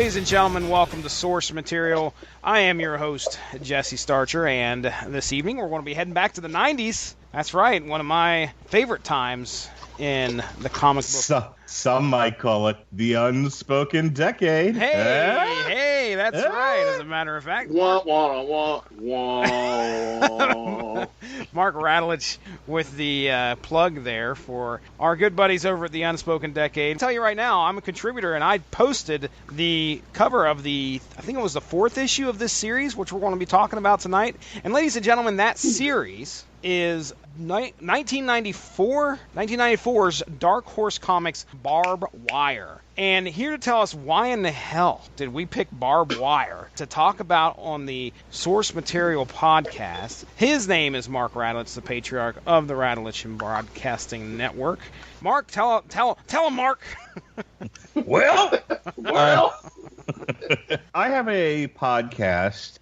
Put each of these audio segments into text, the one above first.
Ladies and gentlemen, welcome to Source Material. I am your host, Jesse Starcher, and this evening we're going to be heading back to the 90s. That's right, one of my favorite times in the comic book. Some might call it the unspoken decade. Hey, that's right, as a matter of fact. Wah, wah, wah, wah. Mark Radulich with the plug there for our good buddies over at the Unspoken Decade. I'll tell you right now, I'm a contributor, and I posted the cover of I think it was the 4th issue of this series, which we're going to be talking about tonight. And ladies and gentlemen, that series is 1994's Dark Horse Comics Barb Wire. And here to tell us why in the hell did we pick Barb Wire to talk about on the Source Material podcast. His name is Mark Radulich, the patriarch of the Radulich and Broadcasting Network. Mark, tell him, Mark. Well. I have a podcast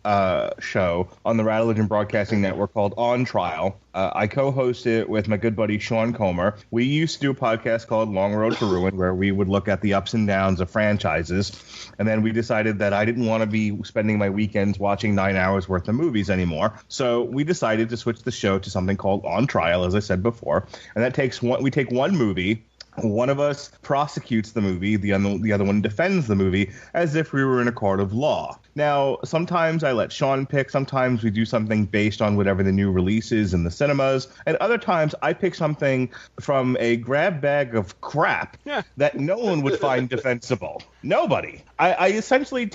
show on the Radulich and Broadcasting Network called On Trial. I co-host it with my good buddy Sean Comer. We used to do a podcast called Long Road to Ruin, where we would look at the ups and downs of franchises. And then we decided that I didn't want to be spending my weekends watching 9 hours worth of movies anymore. So we decided to switch the show to something called On Trial, as I said before. And that we take one movie. One of us prosecutes the movie, the other one defends the movie, as if we were in a court of law. Now, sometimes I let Sean pick, sometimes we do something based on whatever the new release is in the cinemas, and other times I pick something from a grab bag of crap that no one would find defensible. Nobody. I essentially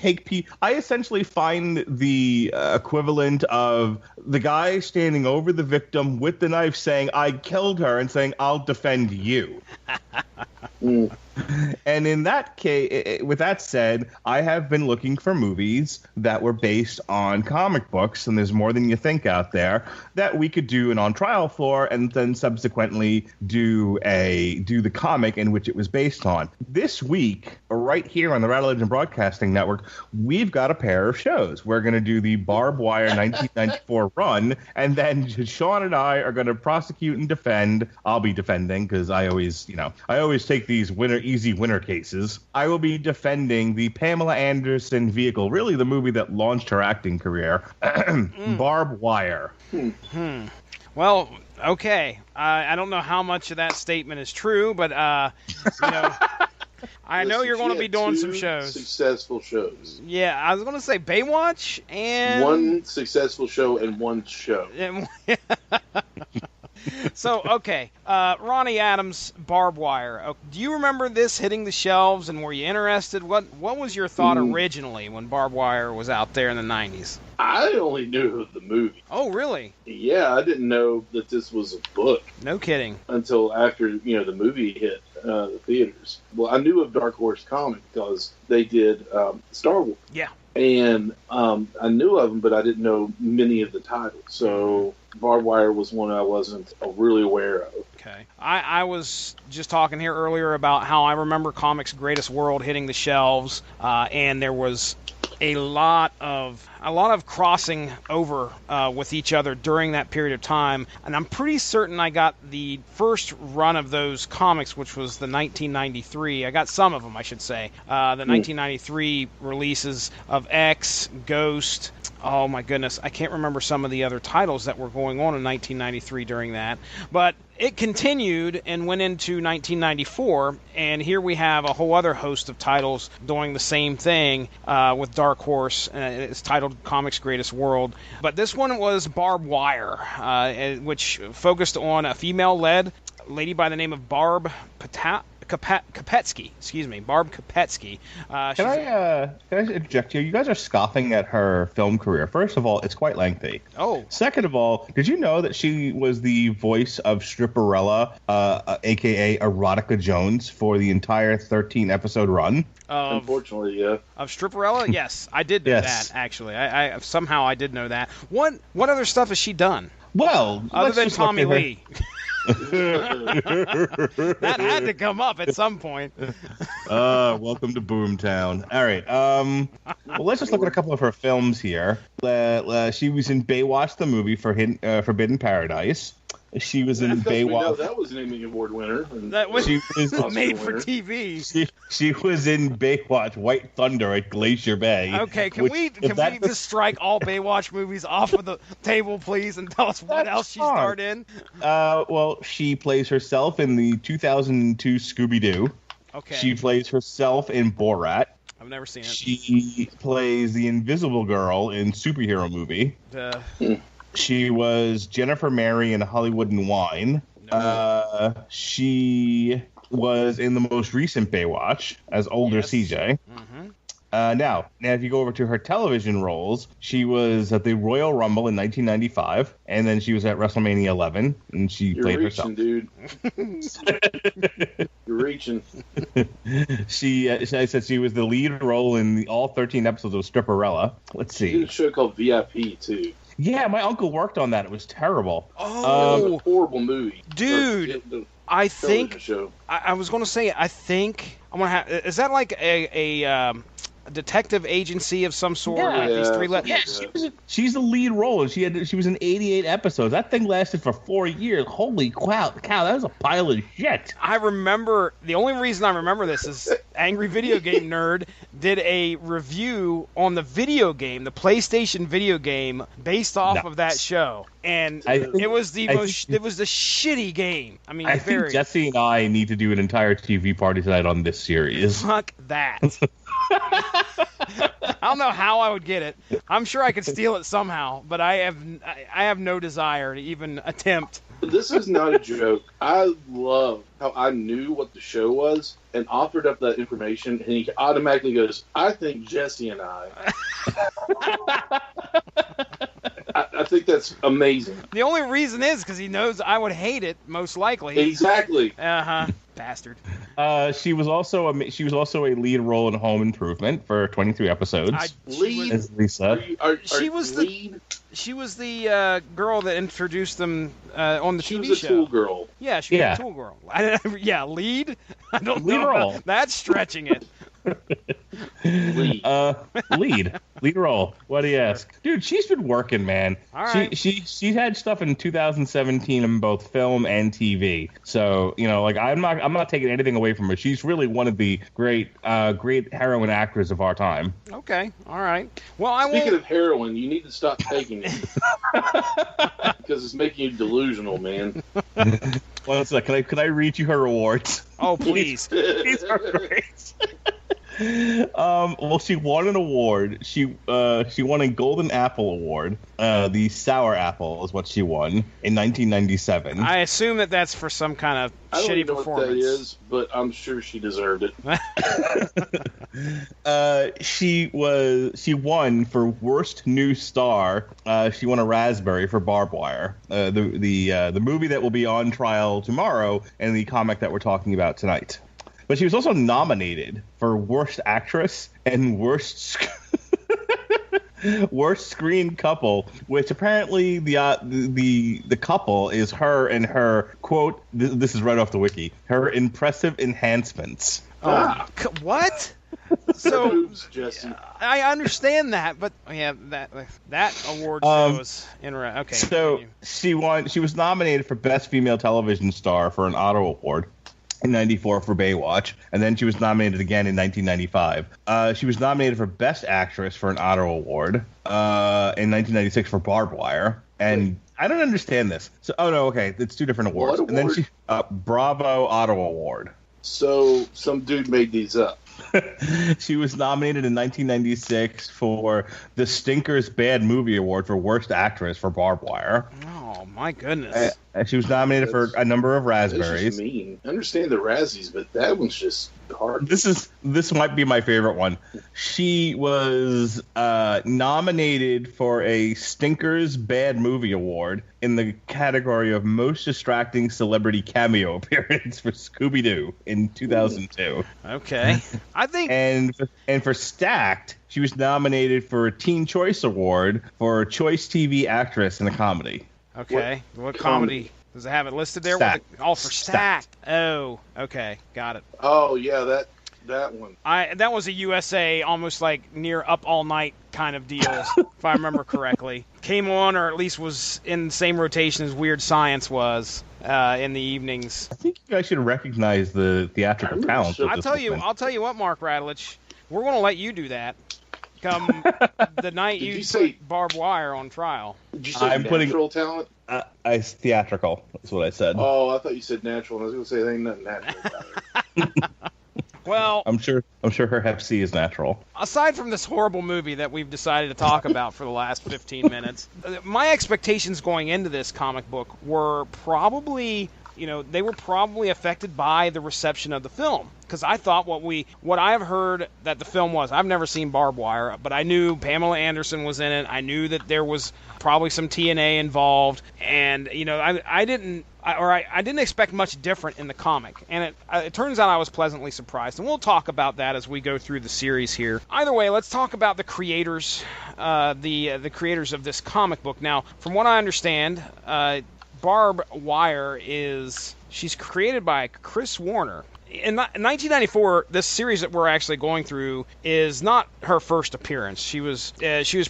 find the equivalent of the guy standing over the victim with the knife saying, "I killed her," and saying, "I'll defend you." And in that case, with that said, I have been looking for movies that were based on comic books, and there's more than you think out there, that we could do an on trial for, and then subsequently do the comic in which it was based on. This week, right here on the Radulich and Broadcasting Network, we've got a pair of shows. We're going to do the Barb Wire 1994 run, and then Sean and I are going to prosecute and defend. I'll be defending because I always take these easy winner cases. I will be defending the Pamela Anderson vehicle, really the movie that launched her acting career, Barb Wire. Well, okay. I don't know how much of that statement is true, but I know you're going to be doing some shows. Successful shows. Yeah, I was going to say Baywatch and one successful show and one show. So, okay, Ronnie Adams, Barb Wire. Do you remember this hitting the shelves, and were you interested? What was your thought originally when Barb Wire was out there in the 90s? I only knew of the movie. Oh, really? Yeah, I didn't know that this was a book. No kidding. Until after, the movie hit the theaters. Well, I knew of Dark Horse Comics because they did Star Wars. Yeah. And I knew of them, but I didn't know many of the titles. So Barb Wire was one I wasn't really aware of. Okay. I was just talking here earlier about how I remember Comics Greatest World hitting the shelves, and there was a lot of crossing over with each other during that period of time, and I'm pretty certain I got the first run of those comics, which was the 1993. I got some of them, I should say. The 1993 releases of X, Ghost. Oh my goodness, I can't remember some of the other titles that were going on in 1993 during that, but it continued and went into 1994, and here we have a whole other host of titles doing the same thing with Dark Horse. It's titled Comics Greatest World, but this one was Barb Wire, which focused on a female-led lady by the name of Barb Kopetsky. Barb Kopetsky. Can I interject here? You guys are scoffing at her film career. First of all, it's quite lengthy. Oh. Second of all, did you know that she was the voice of Stripperella, a.k.a. Erotica Jones, for the entire 13-episode run? Unfortunately, yeah. Of Stripperella? Yes, I did know that, actually. I somehow I did know that. What other stuff has she done? Well, other than Tommy Lee. That had to come up at some point. Welcome to Boomtown. All right. Well, let's just look at a couple of her films here. She was in Baywatch the movie for Forbidden Paradise. She was in Because we know Baywatch. that was an Emmy Award winner. And That was She was Oscar made for winner. TV. she was in Baywatch White Thunder at Glacier Bay. Okay, can which- we if that- just strike all Baywatch movies off of the table, please, and tell us what That's else she fine. starred in? Well, she plays herself in the 2002 Scooby-Doo. Okay, She plays herself in Borat. I've never seen it. She plays the Invisible Girl in Superhero Movie. She was Jennifer Mary in Hollywood and Wine. She was in the most recent Baywatch as older Yes. CJ. Mm-hmm. Now, if you go over to her television roles, she was at the Royal Rumble in 1995, and then she was at WrestleMania 11, and she You're played reaching, herself. dude. You're reaching. I said she was the lead role in all 13 episodes of Stripperella. Let's She did see. a show called VIP, too. Yeah, my uncle worked on that. It was terrible. It was Oh, a horrible movie. dude. The I television think show. I was going to say. I think I'm gonna have. Is that like a detective agency of some sort? Yeah. with these three something Yeah, like that. she's the lead role, and she was in 88 episodes. That thing lasted for 4 years. Holy cow, that was a pile of shit. I remember, the only reason I remember this is Angry Video Game Nerd did a review on the video game, the PlayStation video game, based off of that Nice. show. And I think- it was the I most, think- it was the shitty game. I mean, I very. think Jesse and I need to do an entire TV party tonight on this series. Fuck that. I don't know how I would get it. I'm sure I could steal it somehow, but I have no desire to even attempt. This is not a joke. I love how I knew what the show was and offered up that information, and he automatically goes, I think Jesse and I. I think that's amazing. The only reason is because he knows I would hate it, most likely. Exactly. Uh-huh. Bastard. She was also a lead role in Home Improvement for 23 episodes. Lead? As Lisa. She was the- lead? She was the girl that introduced them on the She TV was a show. tool girl. Yeah, she was Yeah. a tool girl. Yeah, lead? I don't Lead know. role. That's stretching it. Lead. Lead role. What do you ask, dude? She's been working, man. All right. She had stuff in 2017 in both film and TV. So like I'm not taking anything away from her. She's really one of the great heroine actors of our time. Okay, all right. Well, I Speaking won't. of heroin, you need to stop taking it. Because it's making you delusional, man. Well, can I read you her awards? Oh, please. These are great. Well, she won an award. She won a Golden Apple Award. The Sour Apple is what she won in 1997. I assume that's for some kind of I don't shitty even know what that performance. is, but I'm sure she deserved it. She won for Worst New Star. She won a raspberry for Barb Wire, the movie that will be on trial tomorrow, and the comic that we're talking about tonight. But she was also nominated for Worst Actress and Worst Screen Couple, which apparently the couple is her and her quote. This is right off the wiki. Her impressive enhancements. What? So Boobs, Jesse. I understand that, but yeah, that award show was interesting. Okay. So continue. she was nominated for Best Female Television Star for an Otto Award in 94 for Baywatch, and then she was nominated again in 1995. She was nominated for Best Actress for an Otto Award in 1996 for Barb Wire, and I don't understand this. So, okay, it's two different awards. What And then award? Bravo Otto Award. So some dude made these up. She was nominated in 1996 for the Stinkers Bad Movie Award for Worst Actress for Barb Wire. Oh my goodness. And she was nominated for a number of That's just raspberries. mean. I understand the Razzies, but that one's just hard. This might be my favorite one. She was nominated for a Stinkers Bad Movie Award in the category of Most Distracting Celebrity Cameo Appearance for Scooby-Doo in 2002. Okay. I think And for Stacked, she was nominated for a Teen Choice Award for Choice TV Actress in a Comedy. okay. What comedy? Does it have it listed there? Stacked. For Stacked. Oh, okay. Got it. Oh yeah, that one. That was a USA, almost like near Up All Night kind of deal, if I remember correctly. Came on, or at least was in the same rotation as Weird Science was in the evenings. I think you guys should recognize the theatrical talent. so. I'll tell you what, Mark Radulich, we're going to let you do that. Come the night you say put Barb Wire on trial. Did you say natural talent? It's theatrical. That's what I said. Oh, I thought you said natural. And I was going to say there ain't nothing natural about it. Well, I'm sure her Hep C is natural. Aside from this horrible movie that we've decided to talk about for the last 15 minutes, my expectations going into this comic book were probably, they were probably affected by the reception of the film. Because I thought what I have heard that the film was, I've never seen Barb Wire, but I knew Pamela Anderson was in it. I knew that there was probably some TNA involved, and I didn't expect much different in the comic, and it turns out I was pleasantly surprised, and we'll talk about that as we go through the series here. Either way, let's talk about the creators, the creators of this comic book. Now, from what I understand, Barb Wire she's created by Chris Warner. In 1994, this series that we're actually going through is not her first appearance. She was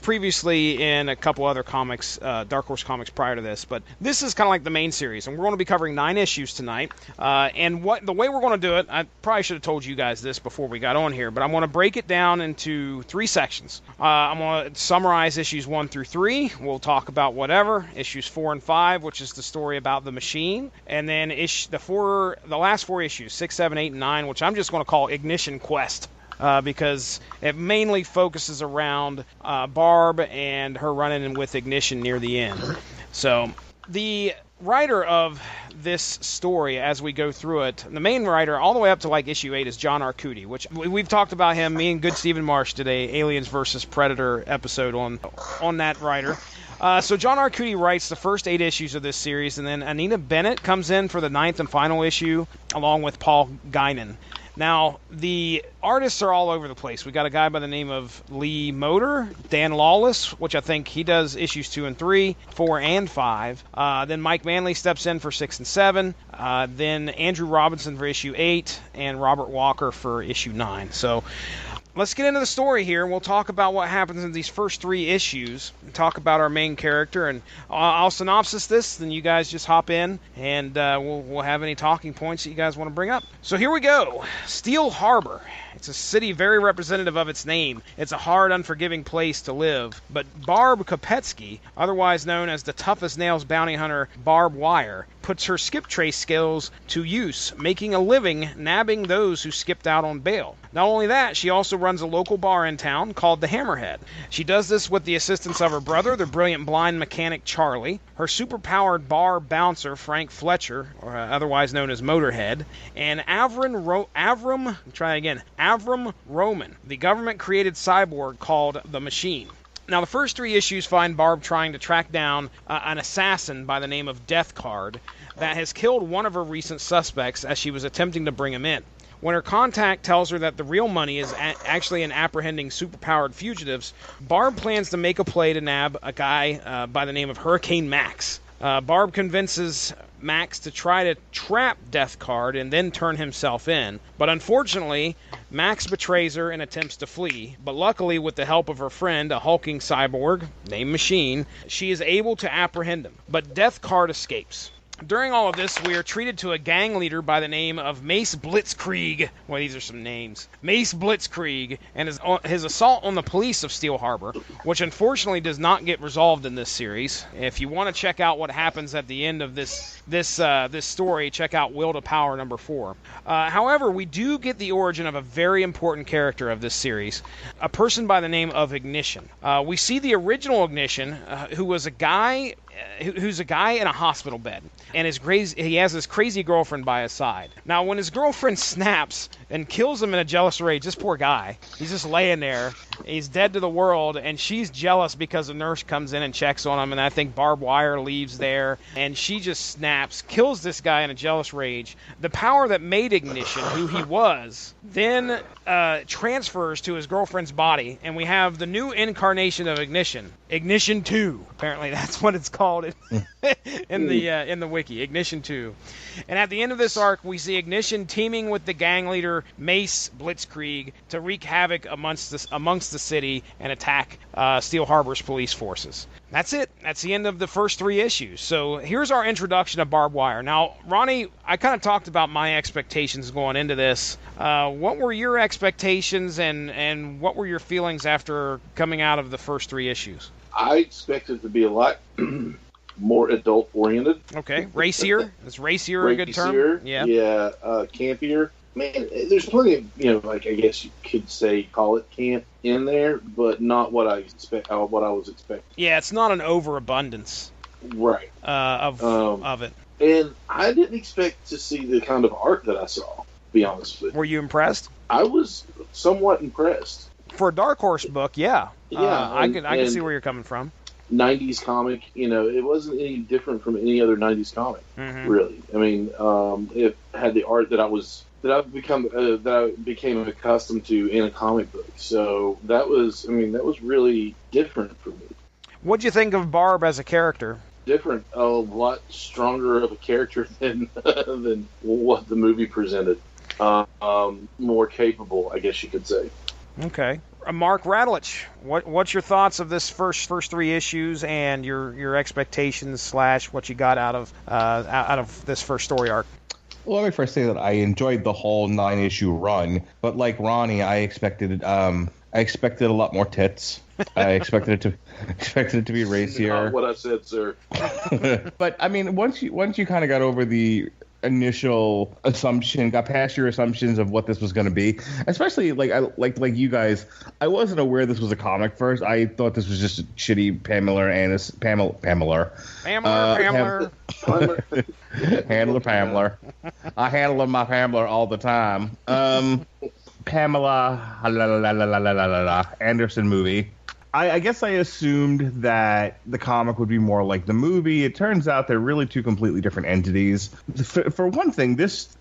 previously in a couple other comics, Dark Horse comics prior to this, but this is kind of like the main series, and we're going to be covering 9 issues tonight. And the way we're going to do it, I probably should have told you guys this before we got on here, but I'm going to break it down into 3 sections. I'm going to summarize issues 1 through 3. We'll talk about whatever. Issues 4 and 5, which is the story about the machine, and then the last 4 issues, 6, 7, 8, and 9, which I'm just going to call Ignition Quest, because it mainly focuses around Barb and her running with Ignition near the end. So the writer of this story, as we go through it, the main writer all the way up to like issue 8 is John Arcudi, which we've talked about him. Me and Good Stephen Marsh did a Aliens vs. Predator episode on that writer. So John Arcudi writes the first 8 issues of this series, and then Anita Bennett comes in for the 9th and final issue, along with Paul Guinan. Now, the artists are all over the place. We got a guy by the name of Lee Moder, Dan Lawless, which I think he does issues 2 and 3, 4 and 5. Then Mike Manley steps in for 6 and 7. Then Andrew Robinson for issue 8, and Robert Walker for issue 9. So let's get into the story here, and we'll talk about what happens in these first 3 issues, and talk about our main character, and I'll synopsis this, then you guys just hop in, and we'll have any talking points that you guys want to bring up. So here we go. Steel Harbor. It's a city very representative of its name. It's a hard, unforgiving place to live. But Barb Kopetsky, otherwise known as the tough-as-nails bounty hunter Barb Wire, puts her skip trace skills to use, making a living nabbing those who skipped out on bail. Not only that, she also runs a local bar in town called the Hammerhead. She does this with the assistance of her brother, the brilliant blind mechanic Charlie, her super-powered bar bouncer Frank Fletcher, or otherwise known as Motorhead, and Avram Roman, the government-created cyborg called the Machine. Now, the first 3 issues find Barb trying to track down an assassin by the name of Death Card that has killed one of her recent suspects as she was attempting to bring him in. When her contact tells her that the real money is actually in apprehending superpowered fugitives, Barb plans to make a play to nab a guy by the name of Hurricane Max. Barb convinces Max to try to trap Death Card and then turn himself in. But unfortunately, Max betrays her and attempts to flee. But luckily, with the help of her friend, a hulking cyborg named Machine, she is able to apprehend him. But Death Card escapes. During all of this, we are treated to a gang leader by the name of Mace Blitzkrieg. Well, these are some names. Mace Blitzkrieg and his assault on the police of Steel Harbor, which unfortunately does not get resolved in this series. If you want to check out what happens at the end of this story, check out Will to Power number 4. However, we do get the origin of a very important character of this series, a person by the name of Ignition. We see the original Ignition, who was a guy who's a guy in a hospital bed, and he has his crazy girlfriend by his side. Now, when his girlfriend snaps and kills him in a jealous rage, this poor guy, he's just laying there, He's dead to the world, and she's jealous because a nurse comes in and checks on him, and I think Barb Wire leaves there, and she just snaps, kills this guy in a jealous rage. The power that made Ignition, who he was, then transfers to his girlfriend's body, and we have the new incarnation of Ignition. Ignition 2. Apparently that's what it's called in the wiki. Ignition 2. And at the end of this arc, we see Ignition teaming with the gang leader Mace Blitzkrieg to wreak havoc amongst the city and attack Steel Harbor's police forces. That's it. That's the end of the first 3 issues. So here's our introduction of Barb Wire. Now, Ronnie, I kind of talked about my expectations going into this. What were your expectations and what were your feelings after coming out of the first 3 issues? I expected it to be a lot more adult-oriented. Okay. Racier? Is racier a good term? Yeah. Yeah, campier. Man, there's plenty of, I guess you could call it camp in there, but not what I was expecting. Yeah, it's not an overabundance. Right. Of it. And I didn't expect to see the kind of art that I saw, to be honest with you. Were you impressed? I was somewhat impressed. For a Dark Horse book, yeah. Yeah. I can see where you're coming from. 90s comic, it wasn't any different from any other 90s comic, really. I mean, it had the art that I became accustomed to in a comic book. So that was really different for me. What'd you think of Barb as a character? Different, a lot stronger of a character than what the movie presented. More capable, I guess you could say. Okay. Mark Radulich, what's your thoughts of this first 3 issues and your expectations / what you got out of this first story arc? Well, let me first say that I enjoyed the whole 9-issue run, but like Ronnie, I expected a lot more tits. I expected it to be racier. Not what I said, sir. But I mean, once you kind of got over the initial assumption, got past your assumptions of what this was going to be, especially like you guys, I wasn't aware this was a comic first. I thought this was just a shitty Pamela handler Pamela. I handle my Pamela all the time. Pamela Anderson movie. I guess I assumed that the comic would be more like the movie. It turns out they're really 2 completely different entities. For one thing, this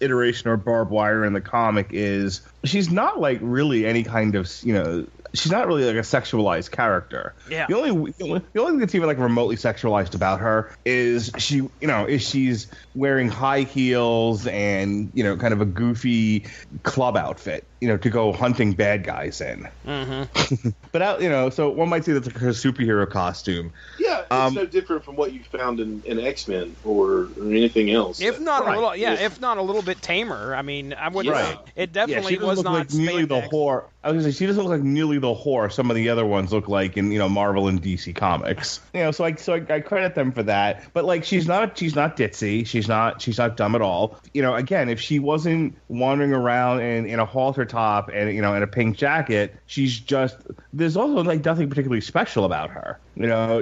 iteration of Barb Wire in the comic is she's not like really any kind of, she's not really like a sexualized character. Yeah. The only thing that's even like remotely sexualized about her is she's wearing high heels and, kind of a goofy club outfit, to go hunting bad guys in. Mm-hmm. But so one might say that's like her superhero costume. Yeah, it's no different from what you found in X-Men or anything else. If not a little bit tamer. I mean, I wouldn't. Right. It definitely was not like nearly the whore. I was gonna say she doesn't look like nearly the whore some of the other ones look like in Marvel and DC comics. So I credit them for that. But like she's not ditzy. She's not dumb at all. Again, if she wasn't wandering around in a halter top and in a pink jacket, she's just, there's also like nothing particularly special about her.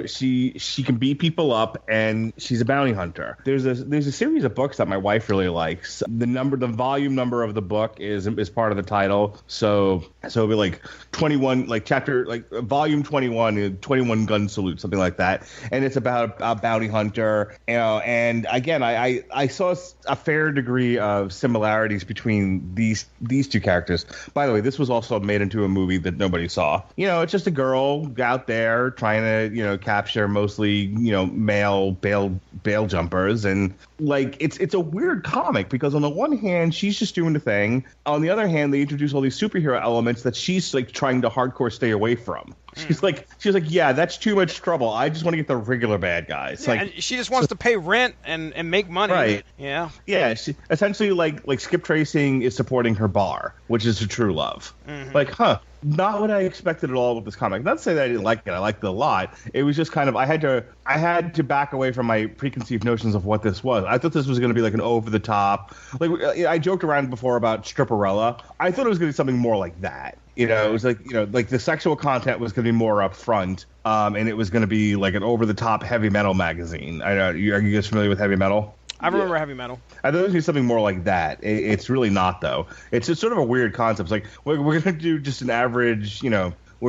She can beat people up and she's a bounty hunter. There's a series of books that my wife really likes. The volume number of the book is part of the title. So it'll be like 21, like chapter, like volume 21, 21 gun salute, something like that. And it's about a bounty hunter. And again, I saw a fair degree of similarities between these 2 characters. By the way, this was also made into a movie that nobody saw. It's just a girl out there trying to capture mostly male bail jumpers, and like it's a weird comic because on the one hand she's just doing the thing, on the other hand they introduce all these superhero elements that she's like trying to hardcore stay away from. She's like, yeah, that's too much trouble. I just want to get the regular bad guys. Yeah, and she just wants to pay rent and make money. Right. Yeah. Yeah. She, essentially, like skip tracing is supporting her bar, which is her true love. Mm-hmm. Like, not what I expected at all with this comic. Not to say that I didn't like it. I liked it a lot. It was just kind of I had to back away from my preconceived notions of what this was. I thought this was going to be like an over the top. Like I joked around before about Stripperella. I thought it was going to be something more like that. It was like like the sexual content was going to be more up front, and it was going to be like an over the top heavy metal magazine. Are you guys familiar with heavy metal? I remember Heavy Metal. I thought it would be something more like that. It's really not, though. It's just sort of a weird concept. It's like, we're going to do just an average, we're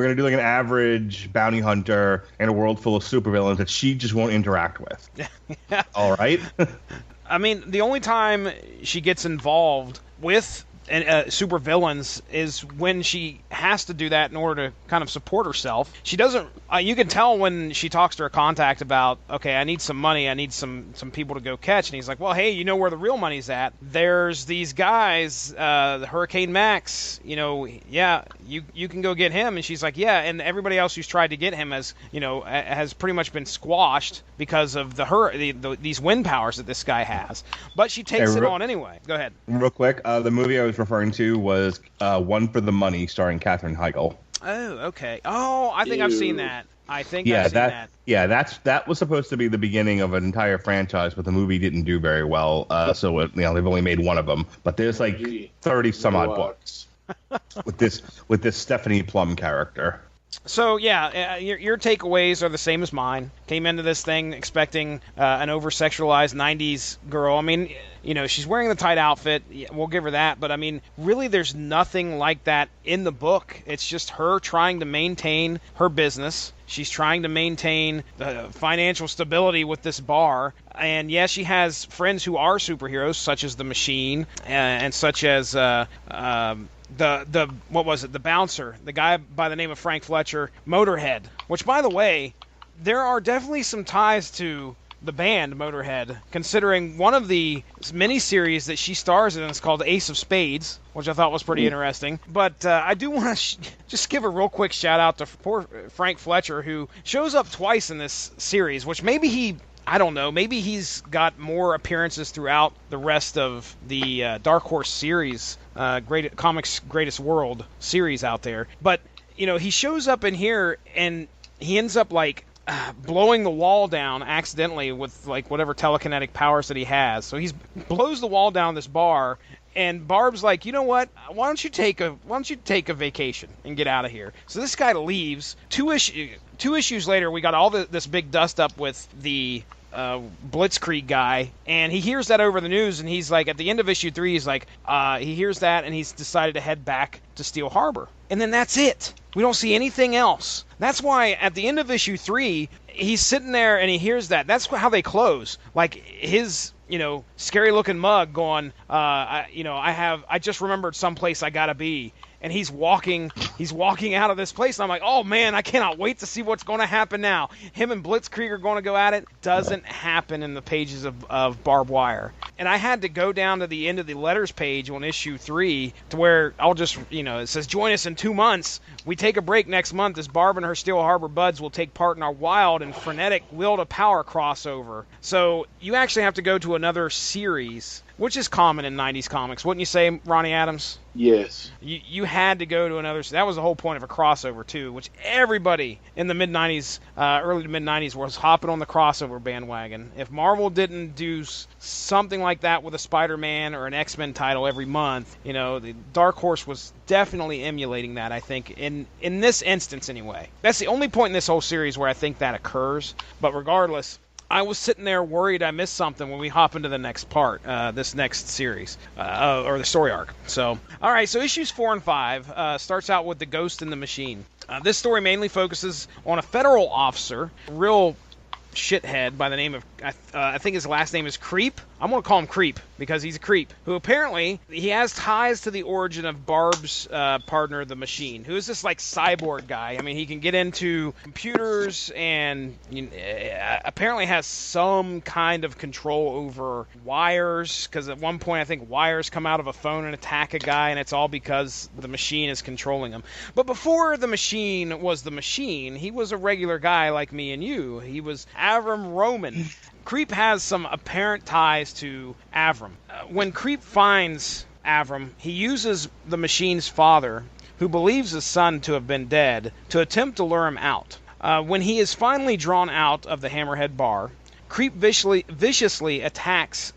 going to do like an average bounty hunter in a world full of supervillains that she just won't interact with. All right? I mean, the only time she gets involved with super villains is when she has to do that in order to kind of support herself. She doesn't. You can tell when she talks to her contact about, okay, I need some money, I need some people to go catch, and he's like, well, hey, you know where the real money's at? There's these guys, the Hurricane Max. Yeah, you can go get him, and she's like, yeah, and everybody else who's tried to get him has pretty much been squashed because of these wind powers that this guy has. But she takes it on anyway. Go ahead. Real quick, the movie I was referring to was One for the Money, starring Katherine Heigl. Oh, okay. Oh, I think I've seen that. I've seen that. Yeah, that was supposed to be the beginning of an entire franchise, but the movie didn't do very well. So they've only made one of them. But there's like 30 some odd books with this Stephanie Plum character. So yeah, your takeaways are the same as mine. Came into this thing expecting an over-sexualized 90s girl. I mean, she's wearing the tight outfit. We'll give her that. But I mean, really, there's nothing like that in the book. It's just her trying to maintain her business. She's trying to maintain the financial stability with this bar. And yes, she has friends who are superheroes, such as the Machine and such as the bouncer, the guy by the name of Frank Fletcher, Motorhead, which, by the way, there are definitely some ties to the band Motorhead, considering one of the miniseries that she stars in is called Ace of Spades, which I thought was pretty interesting. But I do want to just give a real quick shout out to poor Frank Fletcher, who shows up twice in this series, which maybe I don't know, maybe he's got more appearances throughout the rest of the Dark Horse series, Comics Greatest World series out there. But, he shows up in here and he ends up blowing the wall down accidentally with whatever telekinetic powers that he has. So he blows the wall down this bar, and Barb's like, you know what? Why don't you take a vacation and get out of here? So this guy leaves. Two issues later, we got all this big dust up with the Blitzkrieg guy, and he hears that over the news, and he's like, at the end of issue 3, he's like, he hears that, and he's decided to head back to Steel Harbor. And then that's it. We don't see anything else. That's why at the end of issue 3, he's sitting there and he hears that. That's how they close. Like his, scary looking mug going, I just remembered someplace I gotta be. And he's walking out of this place. And I'm like, oh man, I cannot wait to see what's going to happen now. Him and Blitzkrieg are going to go at it. Doesn't happen in the pages of Barb Wire. And I had to go down to the end of the letters page on issue 3 to where I'll just, it says, join us in 2 months. We take a break next month as Barb and her Steel Harbor buds will take part in our wild and frenetic Will to Power crossover. So you actually have to go to another series, which is common in 90s comics. Wouldn't you say, Ronnie Adams? Yes. You had to go to another... That was the whole point of a crossover, too, which everybody in the mid-90s, early to mid-90s, was hopping on the crossover bandwagon. If Marvel didn't do something like that with a Spider-Man or an X-Men title every month, the Dark Horse was definitely emulating that, I think, in this instance anyway. That's the only point in this whole series where I think that occurs, but regardless... I was sitting there worried I missed something when we hop into the next part, this next series, or the story arc. So, all right, so issues 4 and 5 starts out with The Ghost in the Machine. This story mainly focuses on a federal officer, real shithead by the name of, I think his last name is Creep. I'm going to call him Creep because he's a creep, who apparently he has ties to the origin of Barb's partner, the Machine, who is this cyborg guy. I mean, he can get into computers and apparently has some kind of control over wires, because at one point I think wires come out of a phone and attack a guy, and it's all because the Machine is controlling him. But before the Machine was the Machine, he was a regular guy like me and you. He was Avram Roman. Creep has some apparent ties to Avram. When Creep finds Avram, he uses the Machine's father, who believes his son to have been dead, to attempt to lure him out. When he is finally drawn out of the Hammerhead bar, Creep viciously attacks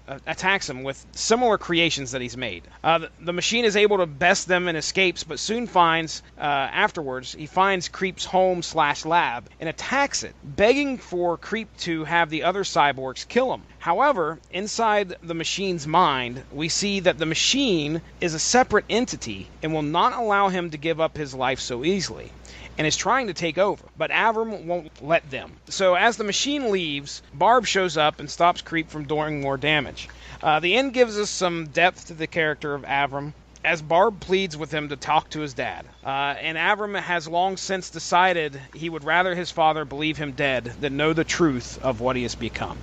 him with similar creations that he's made. The machine is able to best them and escapes, but soon finds, afterwards, he finds Creep's home/lab and attacks it, begging for Creep to have the other cyborgs kill him. However, inside the machine's mind, we see that the machine is a separate entity and will not allow him to give up his life so easily, and is trying to take over, but Avram won't let them. So as the machine leaves, Barb shows up and stops Creep from doing more damage. The end gives us some depth to the character of Avram, as Barb pleads with him to talk to his dad. And Avram has long since decided he would rather his father believe him dead than know the truth of what he has become.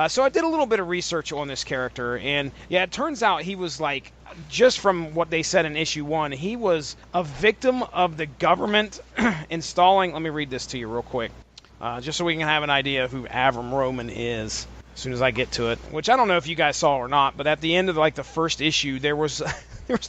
So I did a little bit of research on this character, and yeah, it turns out he was like, just from what they said in issue 1, he was a victim of the government installing, let me read this to you real quick, just so we can have an idea of who Avram Roman is as soon as I get to it, which I don't know if you guys saw or not, but at the end of like the first issue, there was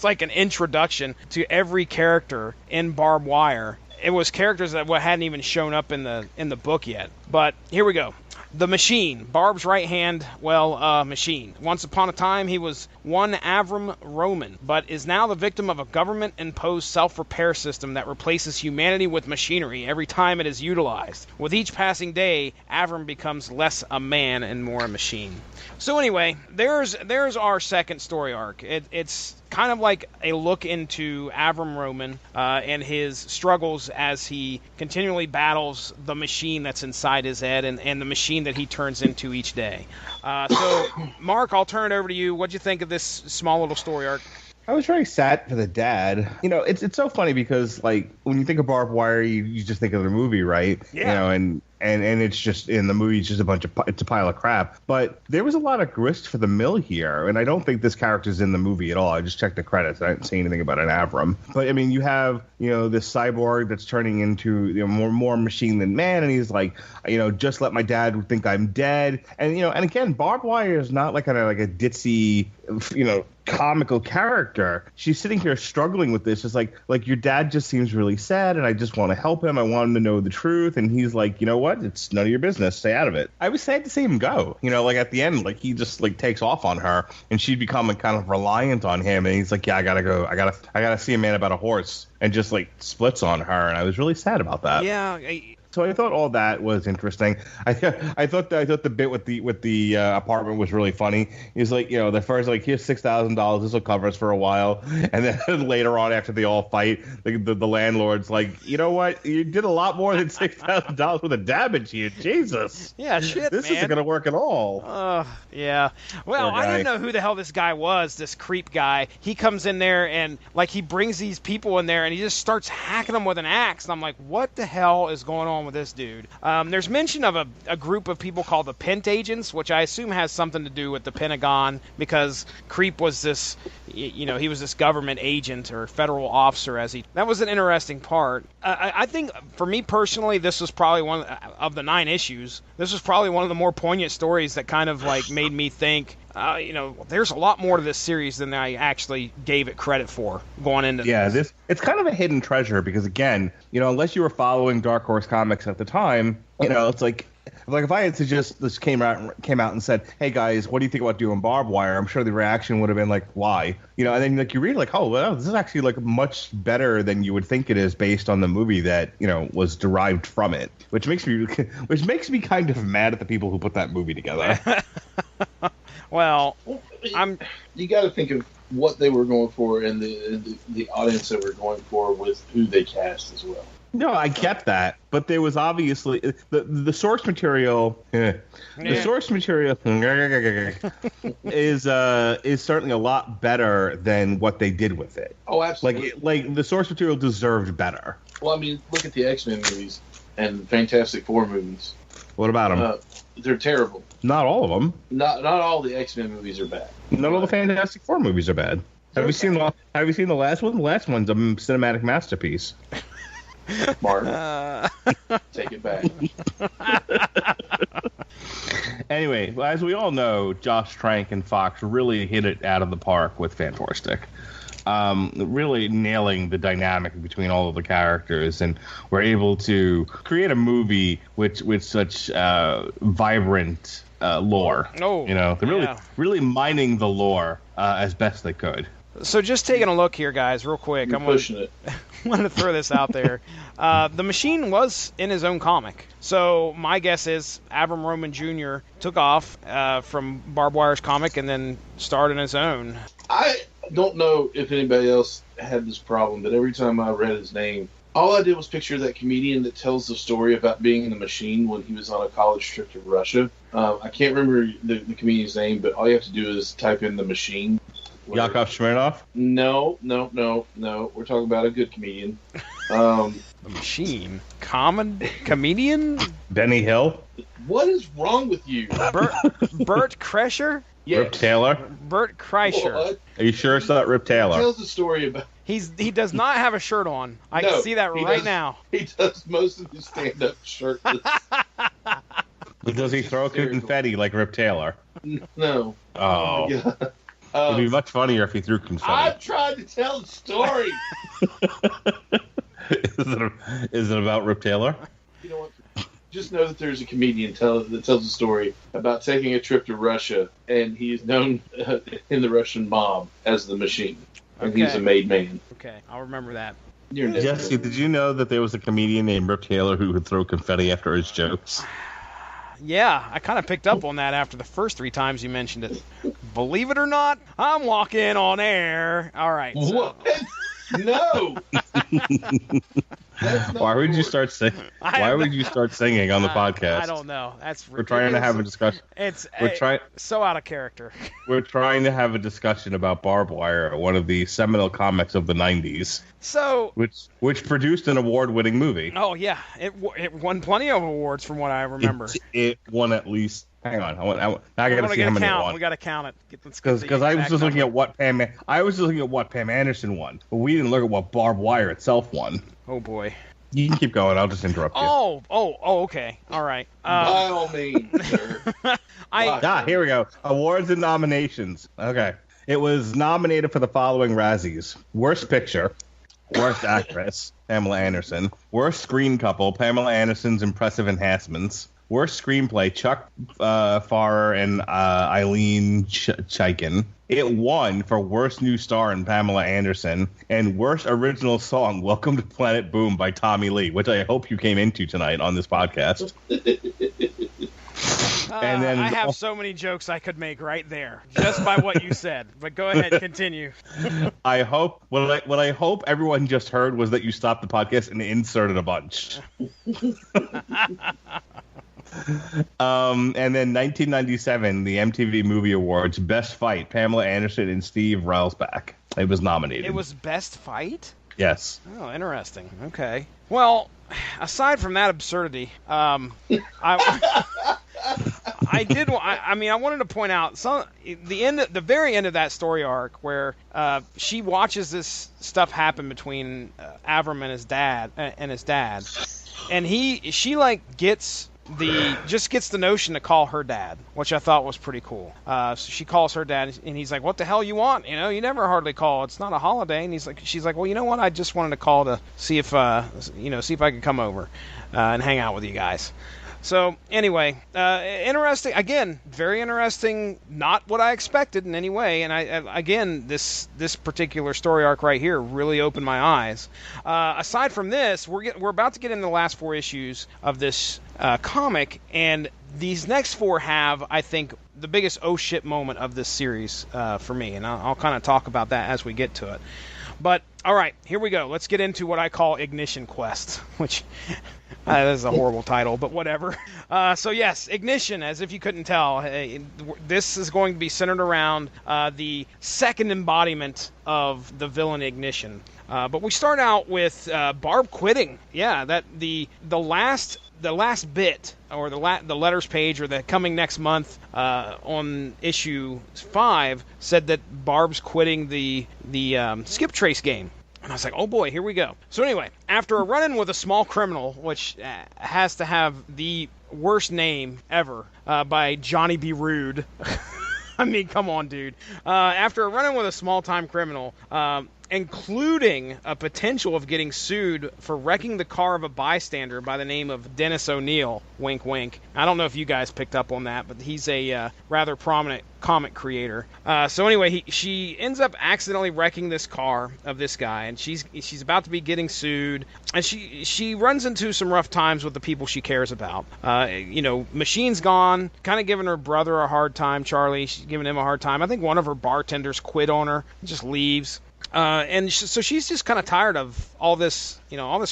like an introduction to every character in Barb Wire. It was characters that hadn't even shown up in the book yet. But here we go. The Machine, Barb's right hand, machine. Once upon a time, he was one Avram Roman, but is now the victim of a government-imposed self-repair system that replaces humanity with machinery every time it is utilized. With each passing day, Avram becomes less a man and more a machine. So anyway, there's our second story arc. It's kind of like a look into Avram Roman and his struggles as he continually battles the machine that's inside his head and the machine that he turns into each day. So, Mark, I'll turn it over to you. What'd you think of this small little story arc? I was very sad for the dad. You know, it's so funny because, like, when you think of Barb Wire, you just think of the movie, right? Yeah. You know, and it's just, in the movie, it's just it's a pile of crap. But there was a lot of grist for the mill here, and I don't think this character's in the movie at all. I just checked the credits. I didn't see anything about an Avram. But, I mean, you have, you know, this cyborg that's turning into, you know, more machine than man, and he's like, you know, just let my dad think I'm dead. And, you know, and again, Barb Wire is not like a ditzy, you know, comical character. She's sitting here struggling with this. It's like your dad just seems really sad, and I just want to help him. I want him to know the truth. And he's like, you know what? It's none of your business. Stay out of it. I was sad to see him go. You know, like at the end, like he just like takes off on her, and she'd become kind of reliant on him. And he's like, yeah, I gotta go. I gotta see a man about a horse, and just like splits on her. And I was really sad about that. Yeah. So I thought all that was interesting. I thought the bit with the apartment was really funny. He's like, you know, the first, like, here's $6,000. This will cover us for a while. And then later on, after they all fight, the landlord's like, you know what? You did a lot more than $6,000 worth of damage here. Jesus. Yeah, shit, this man. isn't gonna work at all. Yeah. Well, I didn't know who the hell this guy was. This creep guy. He comes in there and like he brings these people in there and he just starts hacking them with an axe. And I'm like, what the hell is going on with this dude? There's mention of a group of people called the Pent Agents, which I assume has something to do with the Pentagon, because Creep was this, you know, he was this government agent or federal officer. That was an interesting part. I think for me personally, this was probably one of the 9 issues. This was probably one of the more poignant stories that kind of like made me think, you know, there's a lot more to this series than I actually gave it credit for going into this. It's kind of a hidden treasure because, again, you know, unless you were following Dark Horse Comics at the time, you know, it's like if I had to just came out and said, hey guys, what do you think about doing Barb Wire? I'm sure the reaction would have been like, why? You know, and then like you read like, oh well, this is actually like much better than you would think it is based on the movie that, you know, was derived from it, which makes me kind of mad at the people who put that movie together. Well, you got to think of what they were going for and the audience that were going for with who they cast as well. No, I get that, but there was obviously the source material. The source material is certainly a lot better than what they did with it. Oh, absolutely. Like the source material deserved better. Well, I mean, look at the X-Men movies and Fantastic Four movies. What about them? They're terrible. Not all of them. Not all the X-Men movies are bad. Not all the Fantastic Four movies are bad. Have you seen the last one? The last one's a cinematic masterpiece. Mark, take it back. Anyway, as we all know, Josh Trank and Fox really hit it out of the park with Fantastic. really nailing the dynamic between all of the characters, and were able to create a movie with such vibrant lore. Oh, they're really mining the lore as best they could. So just taking a look here, guys, real quick. I'm pushing it. I'm going to throw this out there. The Machine was in his own comic. So my guess is Abram Roman Jr. took off from Barb Wire's comic and then started his own. I don't know if anybody else had this problem, but every time I read his name, all I did was picture that comedian that tells the story about being in the Machine when he was on a college trip to Russia. I can't remember the comedian's name, but all you have to do is type in the Machine. Yakov Smirnoff? No. We're talking about a good comedian. The Machine? Comedian? Benny Hill? What is wrong with you? Bert Kreischer? Yes. Rip Taylor? Bert Kreischer. What? Are you sure it's not Rip Taylor? He tells the story about... He does not have a shirt on. I can see that right now. He does most of his stand-up shirtless. But does he throw confetti like Rip Taylor? No. Oh. God. It'd be much funnier if he threw confetti. I'm trying to tell the story. Is it about Rip Taylor? You know what? Just know that there's a comedian that tells a story about taking a trip to Russia, and he's known in the Russian mob as the Machine, and he's a made man. Okay, I'll remember that. Jesse, did you know that there was a comedian named Rip Taylor who would throw confetti after his jokes? Yeah, I kind of picked up on that after the first 3 times you mentioned it. Believe it or not, I'm walking on air. All right. So. What? No. Why would you start singing? Why would you start singing on the podcast? I don't know. That's ridiculous. We're trying to have a discussion. So out of character. We're trying to have a discussion about Barb Wire, one of the seminal comics of the '90s. So, which produced an award-winning movie. Oh yeah, it won plenty of awards from what I remember. It won at least. Hang on, I got to see how many it won. We got to count it. Because I was just looking at what Pam Anderson won, but we didn't look at what Barb Wire itself won. Oh boy. You can keep going. I'll just interrupt you. Oh, okay. All right. By all means, sir. Here we go. Awards and nominations. Okay. It was nominated for the following Razzies: Worst Picture, Worst Actress, Pamela Anderson; Worst Screen Couple, Pamela Anderson's Impressive Enhancements; Worst Screenplay, Chuck Farrer and Eileen Chaikin. It won for Worst New Star in Pamela Anderson, and Worst Original Song, Welcome to Planet Boom by Tommy Lee, which I hope you came into tonight on this podcast. And then I have so many jokes I could make right there, just by what you said. But go ahead, continue. I hope what I hope everyone just heard was that you stopped the podcast and inserted a bunch. And then 1997, the MTV Movie Awards, Best Fight, Pamela Anderson and Steve Railsback. It was nominated. It was Best Fight? Yes. Oh, interesting. Okay. Well, aside from that absurdity, I wanted to point out the very end of that story arc where she watches this stuff happen between Avram and his dad, and she gets the notion to call her dad, which I thought was pretty cool. So she calls her dad, and he's like, "What the hell you want? You know, you never hardly call. It's not a holiday." And she's like, "Well, you know what? I just wanted to call to see if I could come over and hang out with you guys." So anyway, interesting. Again, very interesting. Not what I expected in any way. And this particular story arc right here really opened my eyes. Aside from this, we're about to get into the last 4 issues of this comic, and these next 4 have, I think, the biggest oh shit moment of this series for me. And I'll kind of talk about that as we get to it. But all right, here we go. Let's get into what I call Ignition Quest, which that is a horrible title, but whatever. So yes, Ignition, as if you couldn't tell. This is going to be centered around the second embodiment of the villain Ignition. But we start out with Barb quitting. Yeah, that the last bit, or the letters page, or the coming next month on issue 5 said that Barb's quitting the skip trace game. And I was like, oh boy, here we go. So anyway, after a run-in with a small criminal, which has to have the worst name ever, by Johnny B. Rude. I mean, come on, dude. After a run-in with a small-time criminal, including a potential of getting sued for wrecking the car of a bystander by the name of Dennis O'Neil, wink, wink. I don't know if you guys picked up on that, but he's a rather prominent comic creator. So anyway, she ends up accidentally wrecking this car of this guy, and she's about to be getting sued, and she runs into some rough times with the people she cares about. Machine's gone, kind of giving her brother a hard time, Charlie. She's giving him a hard time. I think one of her bartenders quit on her, just leaves. So she's just kind of tired of all this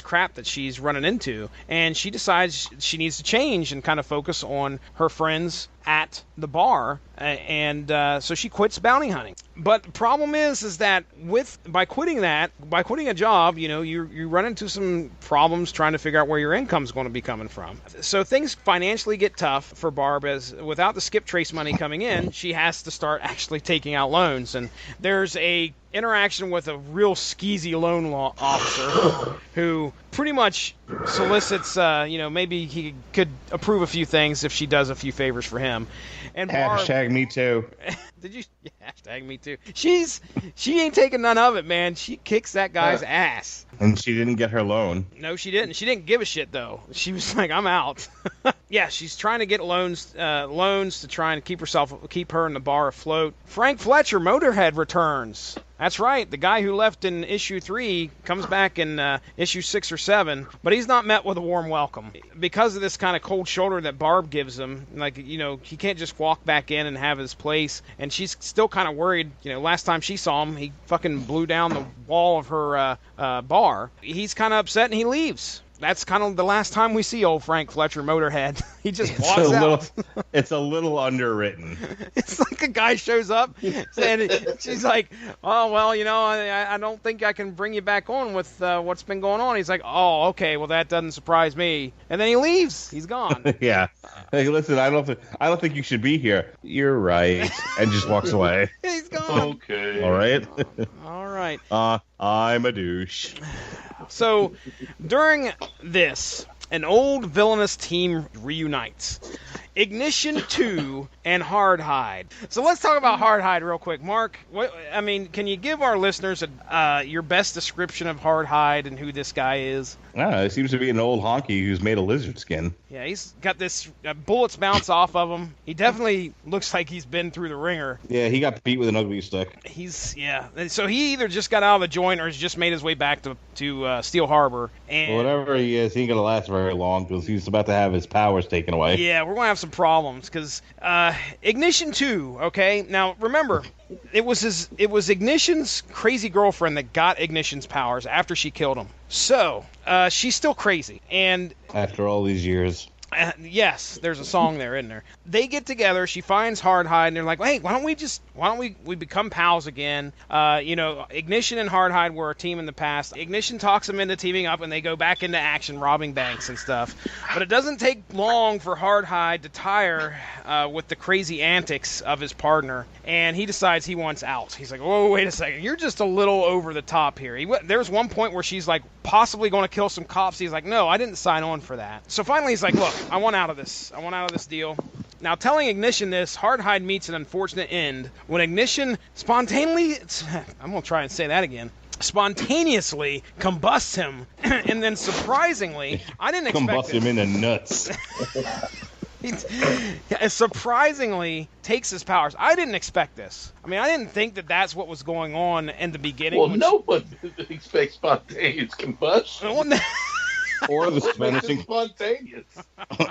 crap that she's running into, and she decides she needs to change and kind of focus on her friends at the bar, and so she quits bounty hunting. But the problem is that by quitting a job, you run into some problems trying to figure out where your income's going to be coming from. So things financially get tough for Barb, as without the skip trace money coming in, she has to start actually taking out loans, and there's a interaction with a real skeezy loan officer who pretty much solicits, maybe he could approve a few things if she does a few favors for him. And Barb, hashtag me too. Did you? Yeah, hashtag me too. She ain't taking none of it, man. She kicks that guy's ass. And she didn't get her loan. No, she didn't. She didn't give a shit, though. She was like, I'm out. Yeah, she's trying to get loans to try and keep her and the bar afloat. Frank Fletcher, Motorhead, returns. That's right. The guy who left in issue 3 comes back in issue 6 or 7, but he's not met with a warm welcome because of this kind of cold shoulder that Barb gives him. Like, he can't just walk back in and have his place, and she's still kind of worried. Last time she saw him, he fucking blew down the wall of her bar. He's kind of upset and he leaves. That's kind of the last time we see old Frank Fletcher, Motorhead. He just walks out. It's a little underwritten. It's like a guy shows up and she's like, oh, well, I don't think I can bring you back on with what's been going on. He's like, oh, okay, well, that doesn't surprise me. And then he leaves. He's gone. Yeah. Hey, listen, I don't think you should be here. You're right. And just walks away. He's gone. Okay. All right. All right. I'm a douche. So, during this, an old villainous team reunites. Ignition 2 and Hardhide. So let's talk about Hardhide real quick. Mark, can you give our listeners your best description of Hardhide and who this guy is? It seems to be an old honky who's made of lizard skin. Yeah, he's got this bullets bounce off of him. He definitely looks like he's been through the ringer. Yeah, he got beat with an ugly stick. So he either just got out of the joint or has just made his way back to Steel Harbor. And whatever he is, he ain't gonna last very long because he's about to have his powers taken away. Yeah, we're gonna have some problems because Ignition 2. Okay, now remember, it was Ignition's crazy girlfriend that got Ignition's powers after she killed him. So she's still crazy, and after all these years. Yes, there's a song there, isn't there? They get together. She finds Hardhide, and they're like, "Hey, why don't we become pals again?" Ignition and Hardhide were a team in the past. Ignition talks them into teaming up, and they go back into action, robbing banks and stuff. But it doesn't take long for Hardhide to tire with the crazy antics of his partner, and he decides he wants out. He's like, "Whoa, wait a second, you're just a little over the top here." There's one point where she's like, possibly going to kill some cops. He's like, "No, I didn't sign on for that." So finally, he's like, "Look, I want out of this. I want out of this deal." Now, telling Ignition this, Hardhide meets an unfortunate end when Ignition spontaneously combusts him, and then surprisingly, I didn't expect combust him in the nuts. Surprisingly takes his powers. I didn't expect this. I mean, I didn't think that that's what was going on in the beginning. Well, no one expects spontaneous combustion. Or the Spanish spontaneous.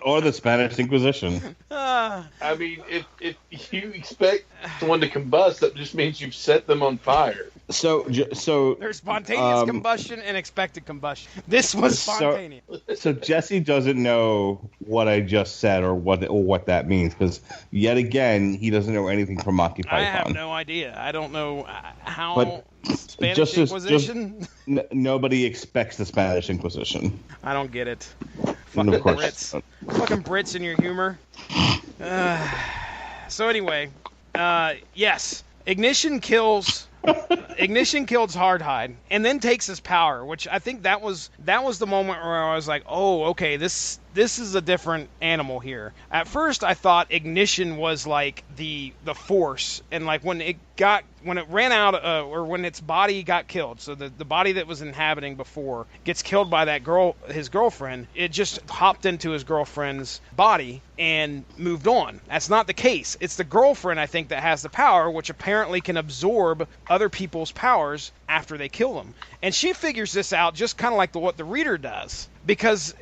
Or the Spanish Inquisition. I mean, if you expect someone to combust, that just means you've set them on fire. So there's spontaneous combustion and expected combustion. This was spontaneous. So Jesse doesn't know what I just said or what that means, because yet again he doesn't know anything from Monty Python. I have no idea. I don't know how. But Spanish Inquisition. Nobody expects the Spanish Inquisition. I don't get it. Fucking Brits. Fucking Brits in your humor. So anyway, yes, Ignition kills Hardhide and then takes his power, which I think that was the moment where I was like, oh, okay, this this is a different animal here. At first, I thought Ignition was like the force, and like when it ran out, or when its body got killed, so the body that was inhabiting before gets killed by that girl, his girlfriend, it just hopped into his girlfriend's body and moved on. That's not the case. It's the girlfriend, I think, that has the power, which apparently can absorb other people's powers after they kill them. And she figures this out just kind of like what the reader does, because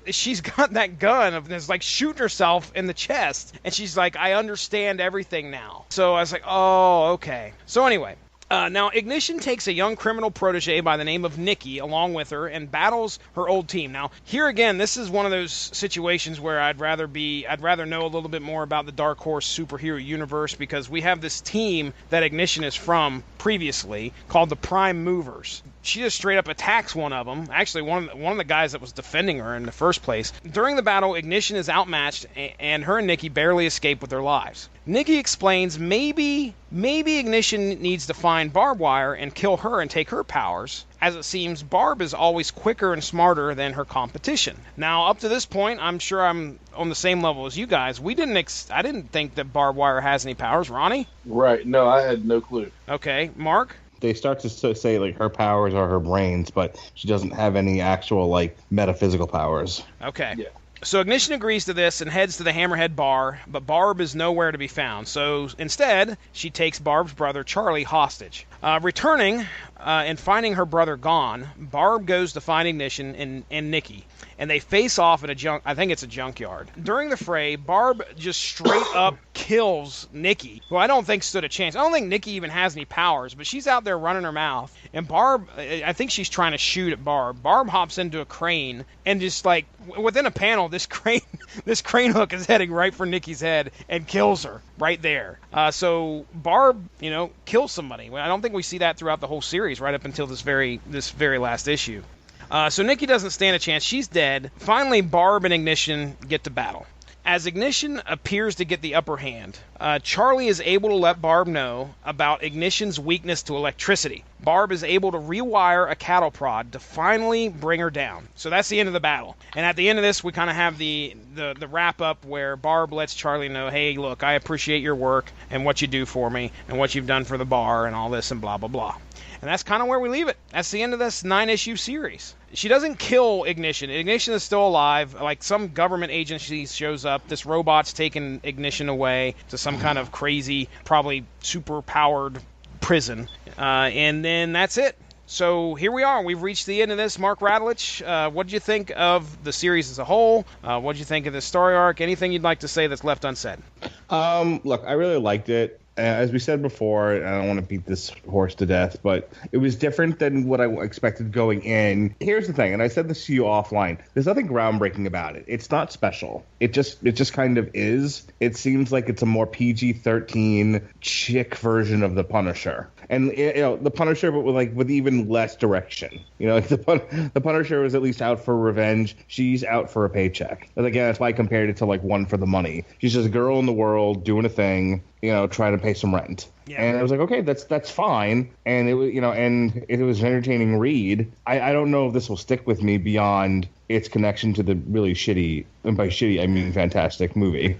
she's got that gun of this, like, shooting herself in the chest, and she's like, I understand everything now. So I was like, oh, okay. So anyway, now Ignition takes a young criminal protege by the name of Nikki along with her and battles her old team. Now, here again, this is one of those situations where I'd rather know a little bit more about the Dark Horse superhero universe, because we have this team that Ignition is from previously called the Prime Movers. She just straight up attacks one of them. Actually, one of the guys that was defending her in the first place. During the battle, Ignition is outmatched, and her and Nikki barely escape with their lives. Nikki explains maybe Ignition needs to find Barb Wire and kill her and take her powers, as it seems Barb is always quicker and smarter than her competition. Now, up to this point, I'm sure I'm on the same level as you guys. I didn't think that Barb Wire has any powers. Ronnie? Right. No, I had no clue. Okay. Mark? They start to say, like, her powers are her brains, but she doesn't have any actual, like, metaphysical powers. Okay. Yeah. So Ignition agrees to this and heads to the Hammerhead bar, but Barb is nowhere to be found. So instead, she takes Barb's brother Charlie hostage. Returning and finding her brother gone, Barb goes to find Ignition and Nikki, and they face off at I think it's a junkyard. During the fray, Barb just straight up kills Nikki, who I don't think stood a chance. I don't think Nikki even has any powers, but she's out there running her mouth, and Barb, I think she's trying to shoot at Barb. Barb hops into a crane, and just like within a panel, this crane hook is heading right for Nikki's head and kills her right there. So Barb, kills somebody. I don't think we see that throughout the whole series, right up until this very last issue. So Nikki doesn't stand a chance. She's dead. Finally, Barb and Ignition get to battle. As Ignition appears to get the upper hand, Charlie is able to let Barb know about Ignition's weakness to electricity. Barb is able to rewire a cattle prod to finally bring her down. So that's the end of the battle. And at the end of this, we kind of have the wrap-up where Barb lets Charlie know, hey, look, I appreciate your work and what you do for me and what you've done for the bar and all this and blah, blah, blah. And that's kind of where we leave it. That's the end of this 9-issue series. She doesn't kill Ignition. Ignition is still alive. Like, some government agency shows up. This robot's taking Ignition away to some kind of crazy, probably super-powered prison. And then that's it. So here we are. We've reached the end of this. Mark Radulich, what did you think of the series as a whole? What did you think of the story arc? Anything you'd like to say that's left unsaid? Look, I really liked it. As we said before, I don't want to beat this horse to death, but it was different than what I expected going in. Here's the thing, and I said this to you offline. There's nothing groundbreaking about it. It's not special. It just kind of is. It seems like it's a more PG-13 chick version of the Punisher. And the Punisher, but with even less direction. The Punisher was at least out for revenge. She's out for a paycheck. And again, that's why I compared it to One for the Money. She's just a girl in the world doing a thing, trying to pay some rent. Yeah. And I was like, okay, that's fine. And it was, and it was an entertaining read. I don't know if this will stick with me beyond its connection to the really shitty, and by shitty I mean fantastic, movie.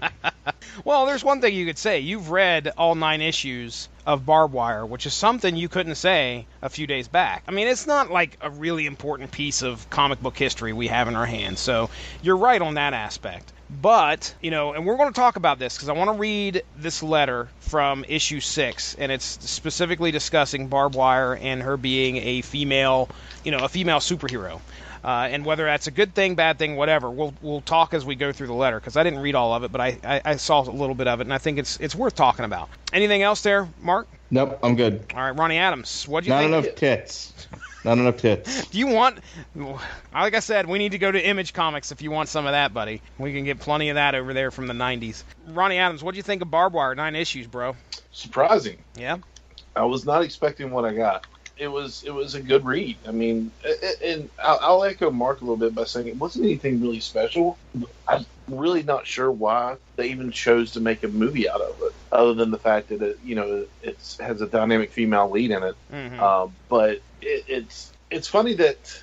Well, there's one thing you could say. You've read all 9 issues of Barb Wire, which is something you couldn't say a few days back. I mean, it's not like a really important piece of comic book history we have in our hands, so you're right on that aspect. But, and we're going to talk about this because I want to read this letter from issue 6, and it's specifically discussing Barb Wire and her being a female superhero. And whether that's a good thing, bad thing, whatever, we'll talk as we go through the letter, because I didn't read all of it, but I saw a little bit of it, and I think it's worth talking about. Anything else there, Mark? Nope, I'm good. All right, Ronnie Adams, what do you think? Not enough tits. Do you want, like I said, we need to go to Image Comics if you want some of that, buddy. We can get plenty of that over there from the 90s. Ronnie Adams, what do you think of Barb Wire, 9 issues, bro? Surprising. Yeah? I was not expecting what I got. It was a good read. I mean, and I'll echo Mark a little bit by saying it wasn't anything really special. I'm really not sure why they even chose to make a movie out of it, other than the fact that it has a dynamic female lead in it. Mm-hmm. But it's funny that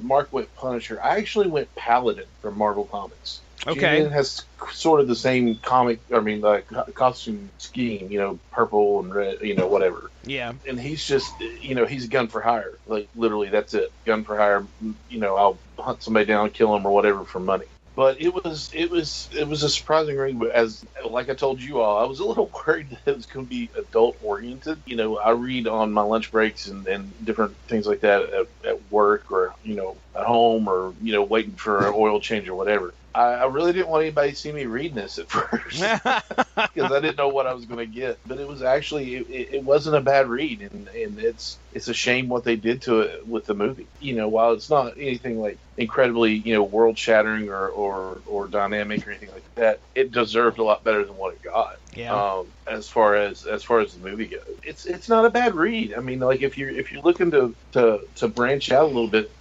Mark went Punisher. I actually went Paladin from Marvel Comics. Okay. It has sort of the same costume scheme, you know, purple and red, you know, whatever. Yeah. And he's just, you know, he's gun for hire. Like, literally, that's it. Gun for hire. You know, I'll hunt somebody down, kill him, or whatever for money. But it was a surprising read. As like I told you all, I was a little worried that it was going to be adult oriented. You know, I read on my lunch breaks and different things like that at work, or, you know, at home, or, you know, waiting for an oil change or whatever. I really didn't want anybody to see me reading this at first because I didn't know what I was going to get. But it was actually it wasn't a bad read, and it's a shame what they did to it with the movie. You know, while it's not anything like incredibly, you know, world shattering or dynamic or anything like that, it deserved a lot better than what it got. Yeah. As far as the movie goes, it's not a bad read. I mean, like if you're looking to branch out a little bit.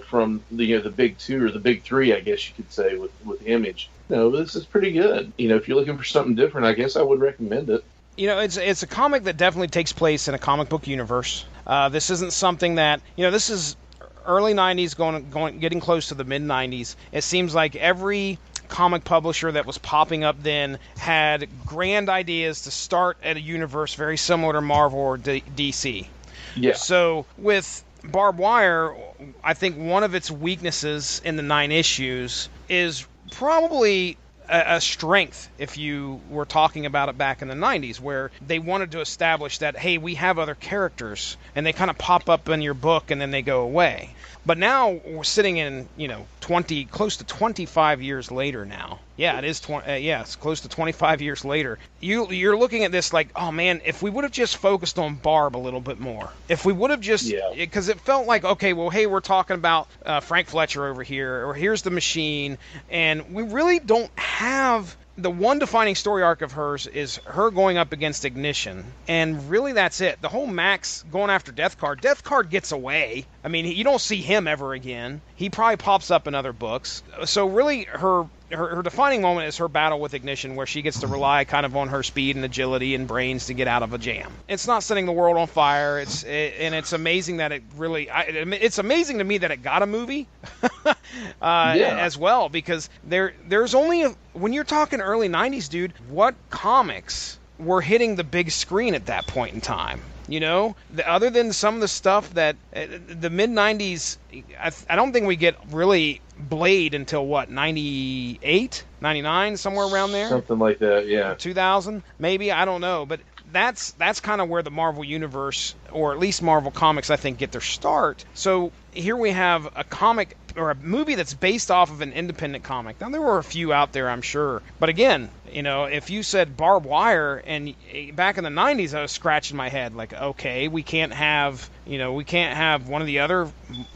From the big two or the big three, I guess you could say, with Image. No, this is pretty good. You know, if you're looking for something different, I guess I would recommend it. You know, it's a comic that definitely takes place in a comic book universe. This isn't something that, you know, this is early 90s getting close to the mid 90s. It seems like every comic publisher that was popping up then had grand ideas to start at a universe very similar to Marvel or DC. Yeah. So with Barb Wire, I think one of its weaknesses in the 9 issues is probably a strength if you were talking about it back in the 90s, where they wanted to establish that, hey, we have other characters, and they kind of pop up in your book and then they go away. But now we're sitting in, you know, close to 25 years later now. Yeah, it is. It's close to 25 years later. You're looking at this like, oh man, if we would have just focused on Barb a little bit more, if we would have just, because it felt like, okay, well, hey, we're talking about Frank Fletcher over here, or here's the Machine, and we really don't have. The one defining story arc of hers is her going up against Ignition, and really that's it. The whole Max going after Death Card gets away. I mean, you don't see him ever again. He probably pops up in other books. So really, her defining moment is her battle with Ignition, where she gets to rely kind of on her speed and agility and brains to get out of a jam. It's not setting the world on fire. It's amazing that it really. It's amazing to me that it got a movie as well, because there's only when you're talking early 90s, dude, what comics were hitting the big screen at that point in time? You know, other than some of the stuff that the mid 90s, I don't think we get really Blade until what, 98, 99, somewhere around there, something like that. Yeah, 2000 maybe, I don't know, but that's kind of where the Marvel universe, or at least Marvel Comics, I think, get their start. So here we have a comic or a movie that's based off of an independent comic. Now, there were a few out there, I'm sure, but again, you know, if you said Barb Wire, and back in the 90s, I was scratching my head like, okay, we can't have one of the other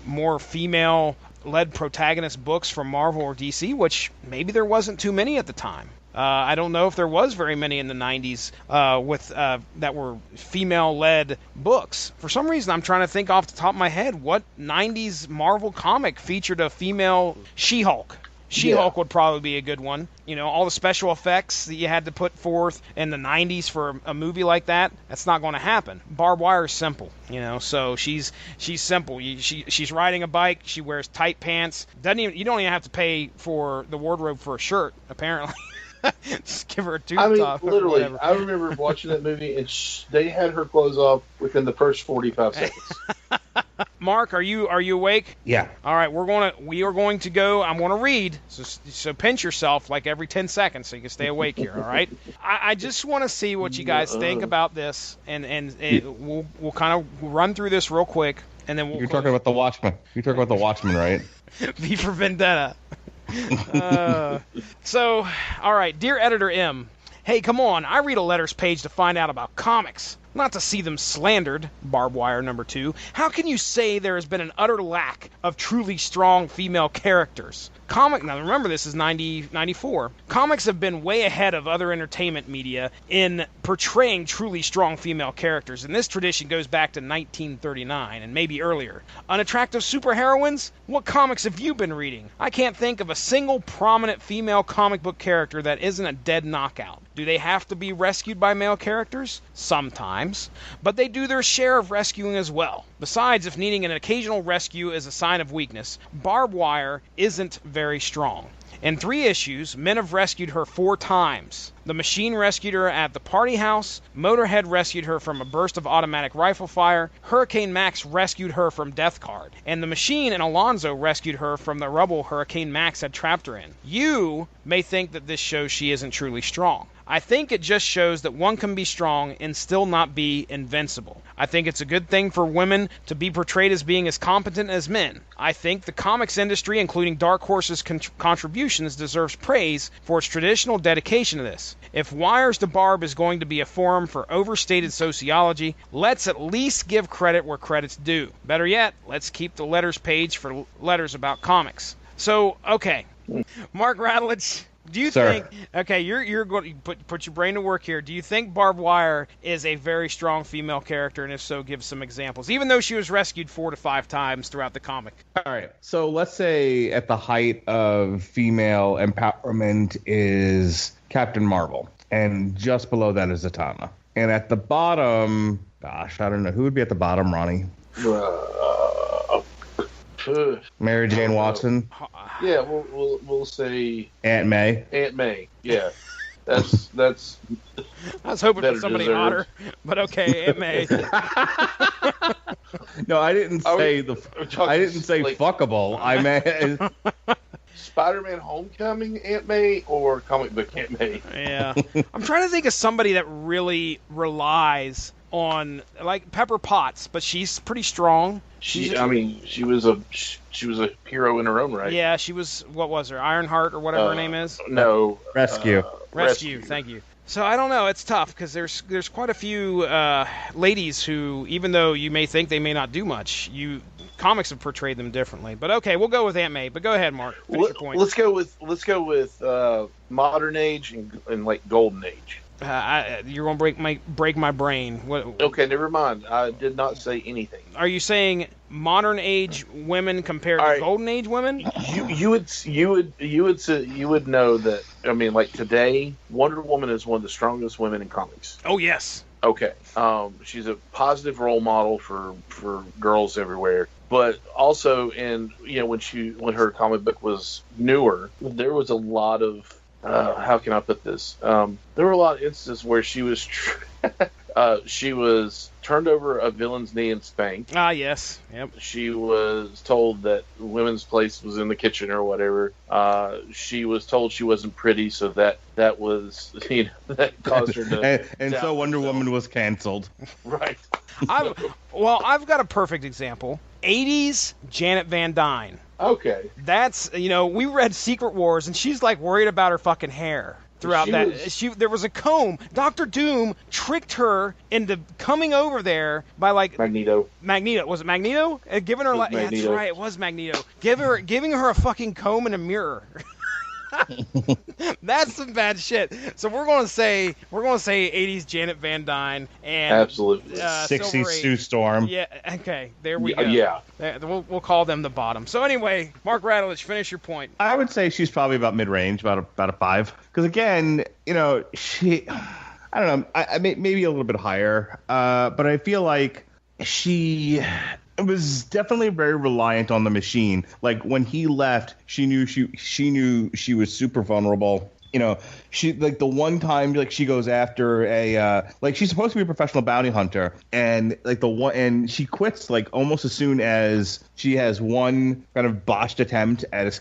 more female-led protagonist books from Marvel or DC, which maybe there wasn't too many at the time. I don't know if there was very many in the 90s that were female-led books. For some reason, I'm trying to think off the top of my head what 90s Marvel comic featured a female She-Hulk. She-Hulk would probably be a good one. You know, all the special effects that you had to put forth in the 90s for a movie like that, that's not going to happen. Barb Wire is simple, you know, so she's simple. She's riding a bike. She wears tight pants. You don't even have to pay for the wardrobe for a shirt, apparently. Just give her a tube top. Literally, I remember watching that movie, and they had her clothes off within the first 45 seconds. Mark, are you awake? Yeah. All right, we are going to go. I'm going to read, so pinch yourself like every 10 seconds so you can stay awake here. All right. I just want to see what you guys think about this, and we'll kind of run through this real quick, and then You're talking about the Watchmen. You're talking about the Watchmen, right? V for Vendetta. So, all right, dear Editor M. Hey, come on, I read a letters page to find out about comics, not to see them slandered. Barb Wire number 2. How can you say there has been an utter lack of truly strong female characters? Now remember, this is 94. Comics have been way ahead of other entertainment media in portraying truly strong female characters, and this tradition goes back to 1939 and maybe earlier. Unattractive superheroines? What comics have you been reading? I can't think of a single prominent female comic book character that isn't a dead knockout. Do they have to be rescued by male characters? Sometimes. times, but they do their share of rescuing as well. Besides, if needing an occasional rescue is a sign of weakness, Barb Wire isn't very strong. In 3 issues, men have rescued her 4 times. The Machine rescued her at the party house, Motorhead rescued her from a burst of automatic rifle fire, Hurricane Max rescued her from Death Card, and the Machine and Alonzo rescued her from the rubble Hurricane Max had trapped her in. You may think that this shows she isn't truly strong. I think it just shows that one can be strong and still not be invincible. I think it's a good thing for women to be portrayed as being as competent as men. I think the comics industry, including Dark Horse's contributions, deserves praise for its traditional dedication to this. If Wires to Barb is going to be a forum for overstated sociology, let's at least give credit where credit's due. Better yet, let's keep the letters page for letters about comics. So, okay, Mark Radulich, do you think? Okay, you're going to put your brain to work here. Do you think Barb Wire is a very strong female character, and if so, give some examples? Even though she was rescued 4 to 5 times throughout the comic. All right, so let's say at the height of female empowerment is Captain Marvel, and just below that is Zatanna, and at the bottom, gosh, I don't know who would be at the bottom. Ronnie. Mary Jane Watson. Yeah, we'll say Aunt May. Aunt May. Yeah, that's. I was hoping for somebody deserved. hotter, but okay, Aunt May. No, I didn't say I didn't say like, fuckable. I meant Spider-Man: Homecoming Aunt May or comic book Aunt May. Yeah, I'm trying to think of somebody that really relies on, like, Pepper Potts, but she's pretty strong. She was a hero in her own right. Yeah, she was. What was her? Ironheart or whatever her name is. No, Rescue. Rescue. Thank you. So I don't know. It's tough because there's quite a few ladies who, even though you may think they may not do much, comics have portrayed them differently. But okay, we'll go with Aunt May. But go ahead, Mark. Finish your point. Let's go with modern age and like golden age. You're gonna break my brain. What? Okay, never mind. I did not say anything. Are you saying modern age women compared to golden age women? You would know that. I mean, like today, Wonder Woman is one of the strongest women in comics. Oh yes. Okay. She's a positive role model for girls everywhere. But also, when her comic book was newer, there was a lot of how can I put this? There were a lot of instances where she was she was turned over a villain's knee and spanked. Ah, yes. Yep. She was told that women's place was in the kitchen or whatever. She was told she wasn't pretty, so that was that caused her to. and so Wonder Woman was canceled. Right. I've got a perfect example. 80s Janet Van Dyne. Okay. That's, we read Secret Wars, and she's like worried about her fucking hair throughout there was a comb. Dr. Doom tricked her into coming over there by like Magneto. Was it Magneto? Giving her Magneto. That's right, it was Magneto. Giving her a fucking comb and a mirror. That's some bad shit. So we're gonna say 80s Janet Van Dyne and absolutely 60s Sue Storm. Yeah. Okay. There we go. Yeah. We'll call them the bottom. So anyway, Mark Radulich, finish your point. I would say she's probably about mid-range, about a 5. Because again, she, I don't know, I maybe a little bit higher. But I feel like she was definitely very reliant on the Machine. Like when he left, she knew she was super vulnerable. She like the one time like she goes after she's supposed to be a professional bounty hunter, and and she quits like almost as soon as she has one kind of botched attempt at a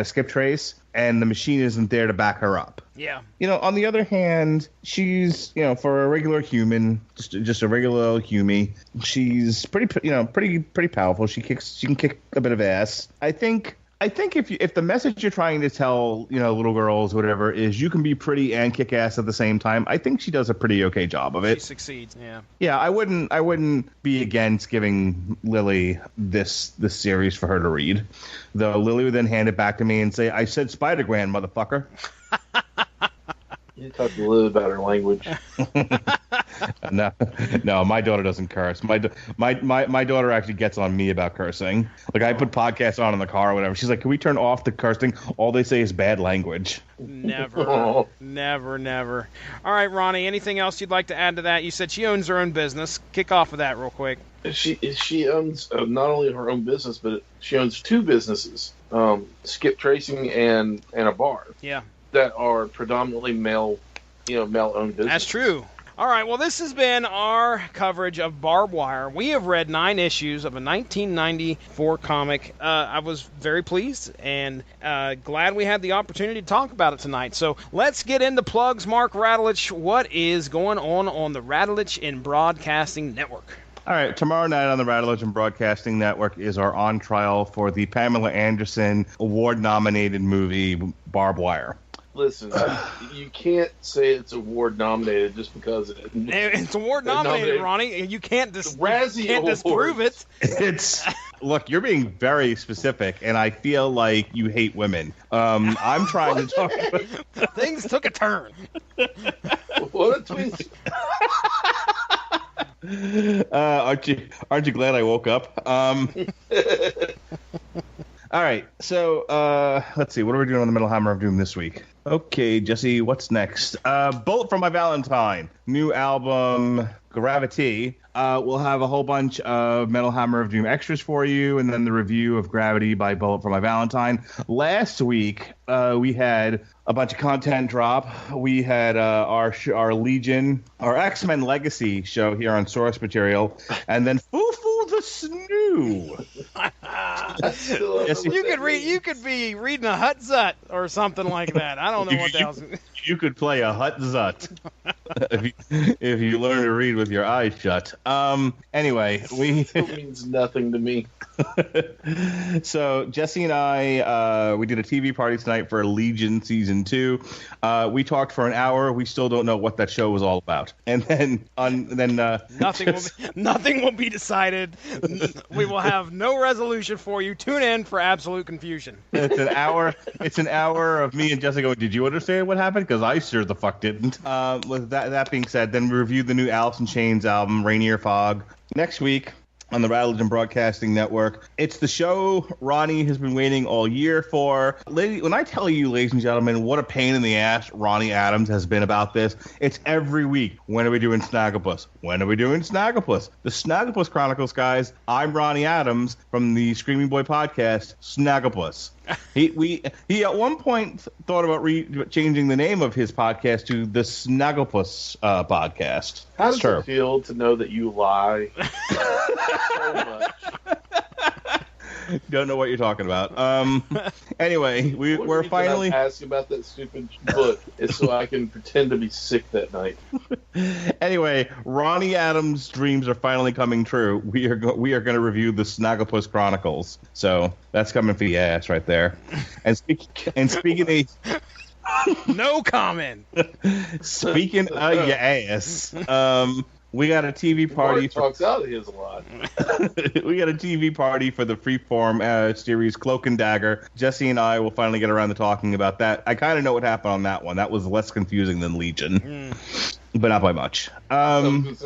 skip trace, and the Machine isn't there to back her up. Yeah. On the other hand, she's, for a regular human, just a regular humie, she's pretty powerful. She can kick a bit of ass. I think if the message you're trying to tell, little girls, whatever, is you can be pretty and kick ass at the same time, I think she does a pretty okay job of it. She succeeds, yeah. Yeah, I wouldn't be against giving Lily this series for her to read. Though Lily would then hand it back to me and say, "I said Spider-Gwen, motherfucker." You talked a little about her language. No, my daughter doesn't curse. My daughter actually gets on me about cursing. Like, I put podcasts on in the car or whatever. She's like, "Can we turn off the cursing? All they say is bad language." Never, never. All right, Ronnie, anything else you'd like to add to that? You said she owns her own business. Kick off with that real quick. She owns not only her own business, but she owns two businesses, skip tracing and a bar. Yeah. That are predominantly male-owned businesses. That's true. All right, well, this has been our coverage of Barb Wire. We have read 9 issues of a 1994 comic. I was very pleased and glad we had the opportunity to talk about it tonight. So let's get into plugs. Mark Radulich, what is going on the Radulich and Broadcasting Network? All right, tomorrow night on the Radulich and Broadcasting Network is our on trial for the Pamela Anderson award-nominated movie Barb Wire. Listen, you can't say it's award nominated just because it's award nominated, Ronnie. You can't disprove it. Look, you're being very specific, and I feel like you hate women. I'm trying to talk about... Things took a turn. What a twist. Aren't you glad I woke up? All right, so let's see. What are we doing on the Metal Hammer of Doom this week? Okay, Jesse, what's next? Bullet for My Valentine, new album, Gravity. We'll have a whole bunch of Metal Hammer of Doom extras for you, and then the review of Gravity by Bullet for My Valentine. Last week, we had a bunch of content drop. We had our Legion, our X-Men Legacy show here on Source Material, and then Foo the Snoo. Yes, you could be reading a Hut Zut or something like that. I don't know what the hell's... You could play a Hut Zut if you learn to read with your eyes shut. Anyway, it means nothing to me. So Jesse and I, we did a TV party tonight for Legion Season 2. We talked for an hour. We still don't know what that show was all about. And then nothing will be decided. We will have no resolution for you. Tune in for absolute confusion. It's an hour. It's an hour of me and Jesse going, "Did you understand what happened? Because I sure the fuck didn't." With that being said, then we reviewed the new Alice in Chains album, Rainier Fog. Next week on the Radulich and Broadcasting Network, it's the show Ronnie has been waiting all year for. When I tell you, ladies and gentlemen, what a pain in the ass Ronnie Adams has been about this, it's every week. When are we doing Snagglepuss? When are we doing Snagglepuss? The Snagglepuss Chronicles, guys. I'm Ronnie Adams from the Screaming Boy podcast, Snagglepuss. He at one point thought about changing the name of his podcast to the Snagglepuss podcast. How does it feel to know that you lie so much? Don't know what you're talking about. Anyway, we're finally asking about that stupid book is so I can pretend to be sick that night. Anyway, Ronnie Adams' dreams are finally coming true. We are going to review the Snagglepuss Chronicles. So that's coming for your ass right there. And speaking of no comment. Speaking of your ass, we got a TV party. Talks out of his a lot. We got a TV party for the Freeform series Cloak and Dagger. Jesse and I will finally get around to talking about that. I kind of know what happened on that one. That was less confusing than Legion, but not by much. And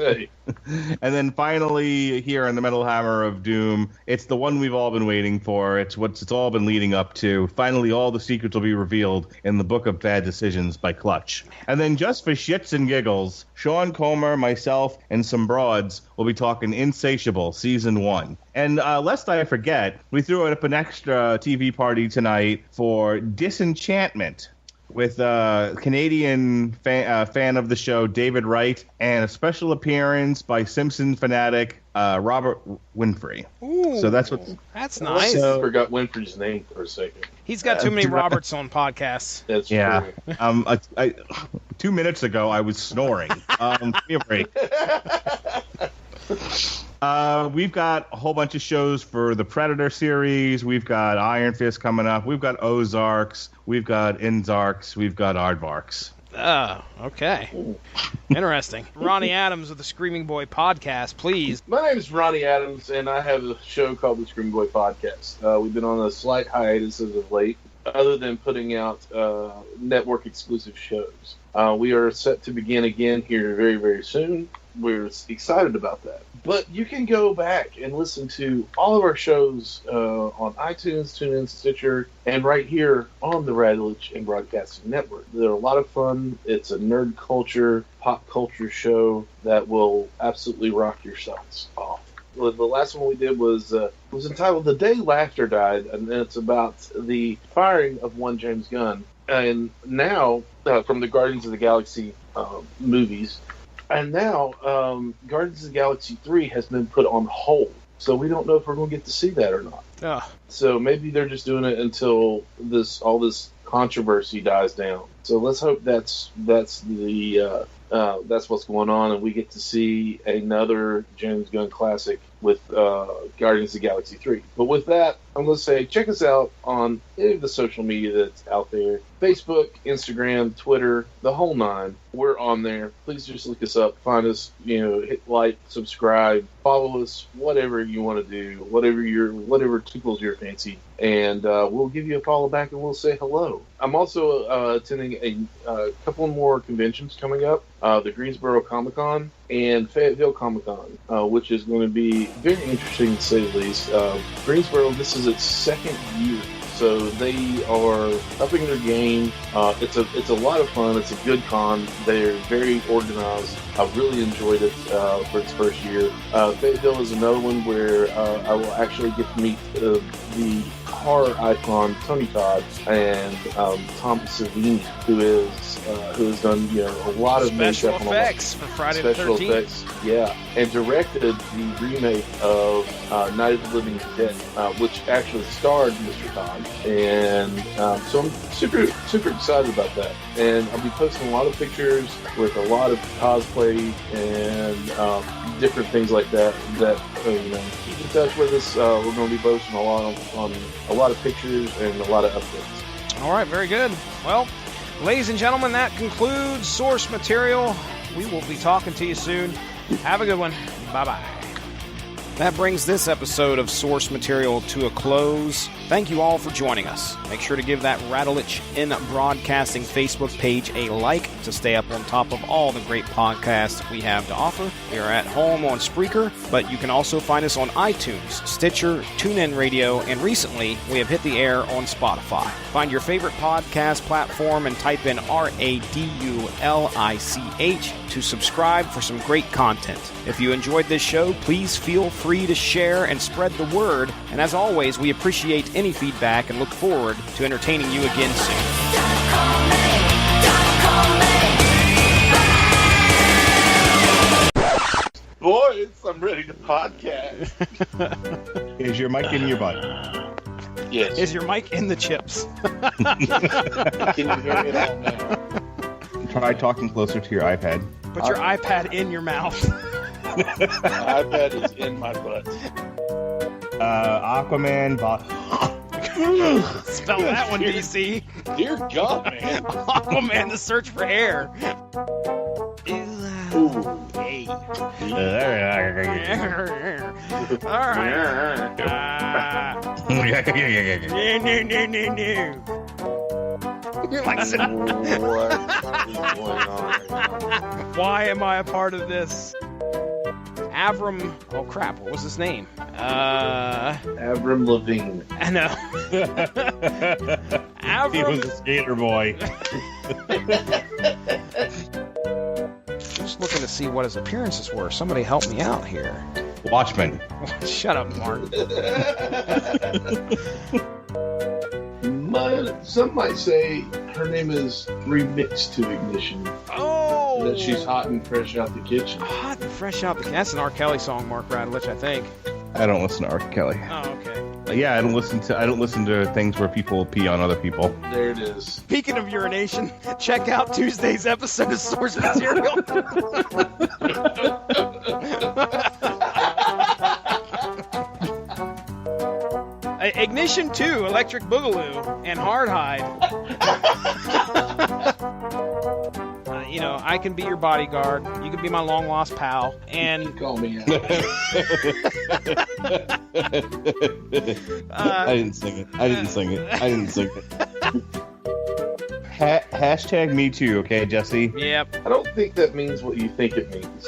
then finally, here on the Metal Hammer of Doom, it's the one we've all been waiting for. It's what it's all been leading up to. Finally, all the secrets will be revealed in the Book of Bad Decisions by Clutch. And then just for shits and giggles, Sean Comer, myself, and some broads will be talking Insatiable Season 1. And lest I forget, we threw up an extra TV party tonight for Disenchantment, with Canadian fan of the show, David Wright, and a special appearance by Simpson fanatic Robert Winfrey. Ooh, so that's nice. I forgot Winfrey's name for a second. He's got too many Roberts on podcasts. That's true. I 2 minutes ago, I was snoring. Give me a break. We've got a whole bunch of shows for the Predator series. We've got Iron Fist coming up. We've got Ozarks. We've got Inzarks. We've got Aardvarks. Oh, okay. Interesting. Ronnie Adams of the Screaming Boy podcast, please. My name is Ronnie Adams, and I have a show called the Screaming Boy podcast. We've been on a slight hiatus as of late, other than putting out network-exclusive shows. We are set to begin again here very, very soon. we're excited about that. But you can go back and listen to all of our shows on iTunes, TuneIn, Stitcher, and right here on the Radulich and Broadcasting Network. They're a lot of fun. It's a nerd culture, pop culture show that will absolutely rock your socks off. The last one we did was entitled "The Day Laughter Died," and it's about the firing of one James Gunn. And now, from the Guardians of the Galaxy movies, and now Guardians of the Galaxy 3 has been put on hold. So we don't know if we're going to get to see that or not. So maybe they're just doing it until all this controversy dies down. So let's hope that's what's going on, and we get to see another James Gunn classic with Guardians of the Galaxy 3. But with that, I'm going to say check us out on any of the social media that's out there. Facebook, Instagram, Twitter, the whole nine. We're on there. Please just look us up, find us, hit like, subscribe, follow us, whatever you want to do, whatever tickles your fancy. And we'll give you a follow back and we'll say hello. I'm also attending a couple more conventions coming up. The Greensboro Comic-Con and Fayetteville Comic-Con, which is going to be very interesting to say the least. Greensboro, this is its second year, so they are upping their game. It's a lot of fun. It's a good con. They're very organized. I've really enjoyed it for its first year. Fayetteville is another one where I will actually get to meet the horror icon Tony Todd and Tom Savini, who has done a lot of special effects for Friday the 13th. Special effects, yeah, and directed the remake of Night of the Living Dead, which actually starred Mr. Todd, and so I'm super excited about that. And I'll be posting a lot of pictures with a lot of cosplay and different things like that. Keep in touch with us. We're going to be posting a lot of pictures and a lot of updates. All right, very good. Well, ladies and gentlemen, that concludes Source Material. We will be talking to you soon. Have a good one. Bye-bye. That brings this episode of Source Material to a close. Thank you all for joining us. Make sure to give that Radulich in Broadcasting Facebook page a like to stay up on top of all the great podcasts we have to offer. We are at home on Spreaker, but you can also find us on iTunes, Stitcher, TuneIn Radio, and recently we have hit the air on Spotify. Find your favorite podcast platform and type in RADULICH to subscribe for some great content. If you enjoyed this show, please feel free to share and spread the word. And as always, we appreciate any feedback and look forward to entertaining you again soon. Boys, I'm ready to podcast. Is your mic in your butt? Yes. Is your mic in the chips? Can you hear me at all now? Try talking closer to your iPad. Put your iPad in your mouth. My iPad is in my butt. Aquaman. Spell that one, DC. Dear God, man. Aquaman, the search for air. Ooh. Hey. All right. No. You're like, What is going on? why am I a part of this? Avram, oh crap, what was his name? Avram Lavigne. I know. Avram. He was a skater boy. Just looking to see what his appearances were. Somebody help me out here. Watchmen. Shut up, Mark. Some might say her name is remixed to Ignition. Oh! That she's hot and fresh out the kitchen. Hot and fresh out the kitchen. That's an R. Kelly song, Mark Radulich, I think. I don't listen to R. Kelly. Oh, okay. Yeah, I don't listen to things where people pee on other people. There it is. Speaking of urination, check out Tuesday's episode of Source Material. Ignition 2, Electric Boogaloo, and Hardhide. I can be your bodyguard. You can be my long-lost pal. And Call me out. I didn't sing it. Hashtag me too, okay, Jesse? Yep. I don't think that means what you think it means.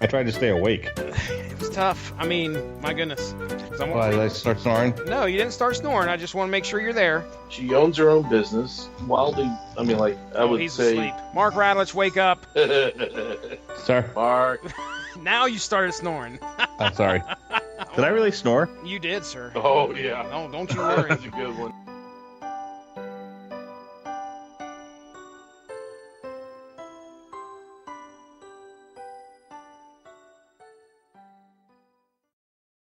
I tried to stay awake. It was tough. I mean, my goodness. Why, did I start snoring? No, you didn't start snoring. I just want to make sure you're there. She owns her own business. Wildly, I mean, like, I would He's say... asleep. Mark Radlich, wake up. Sorry. Mark. Now you started snoring. I'm sorry. Did I really snore? You did, sir. Oh, yeah. No, don't you worry. That's a good one.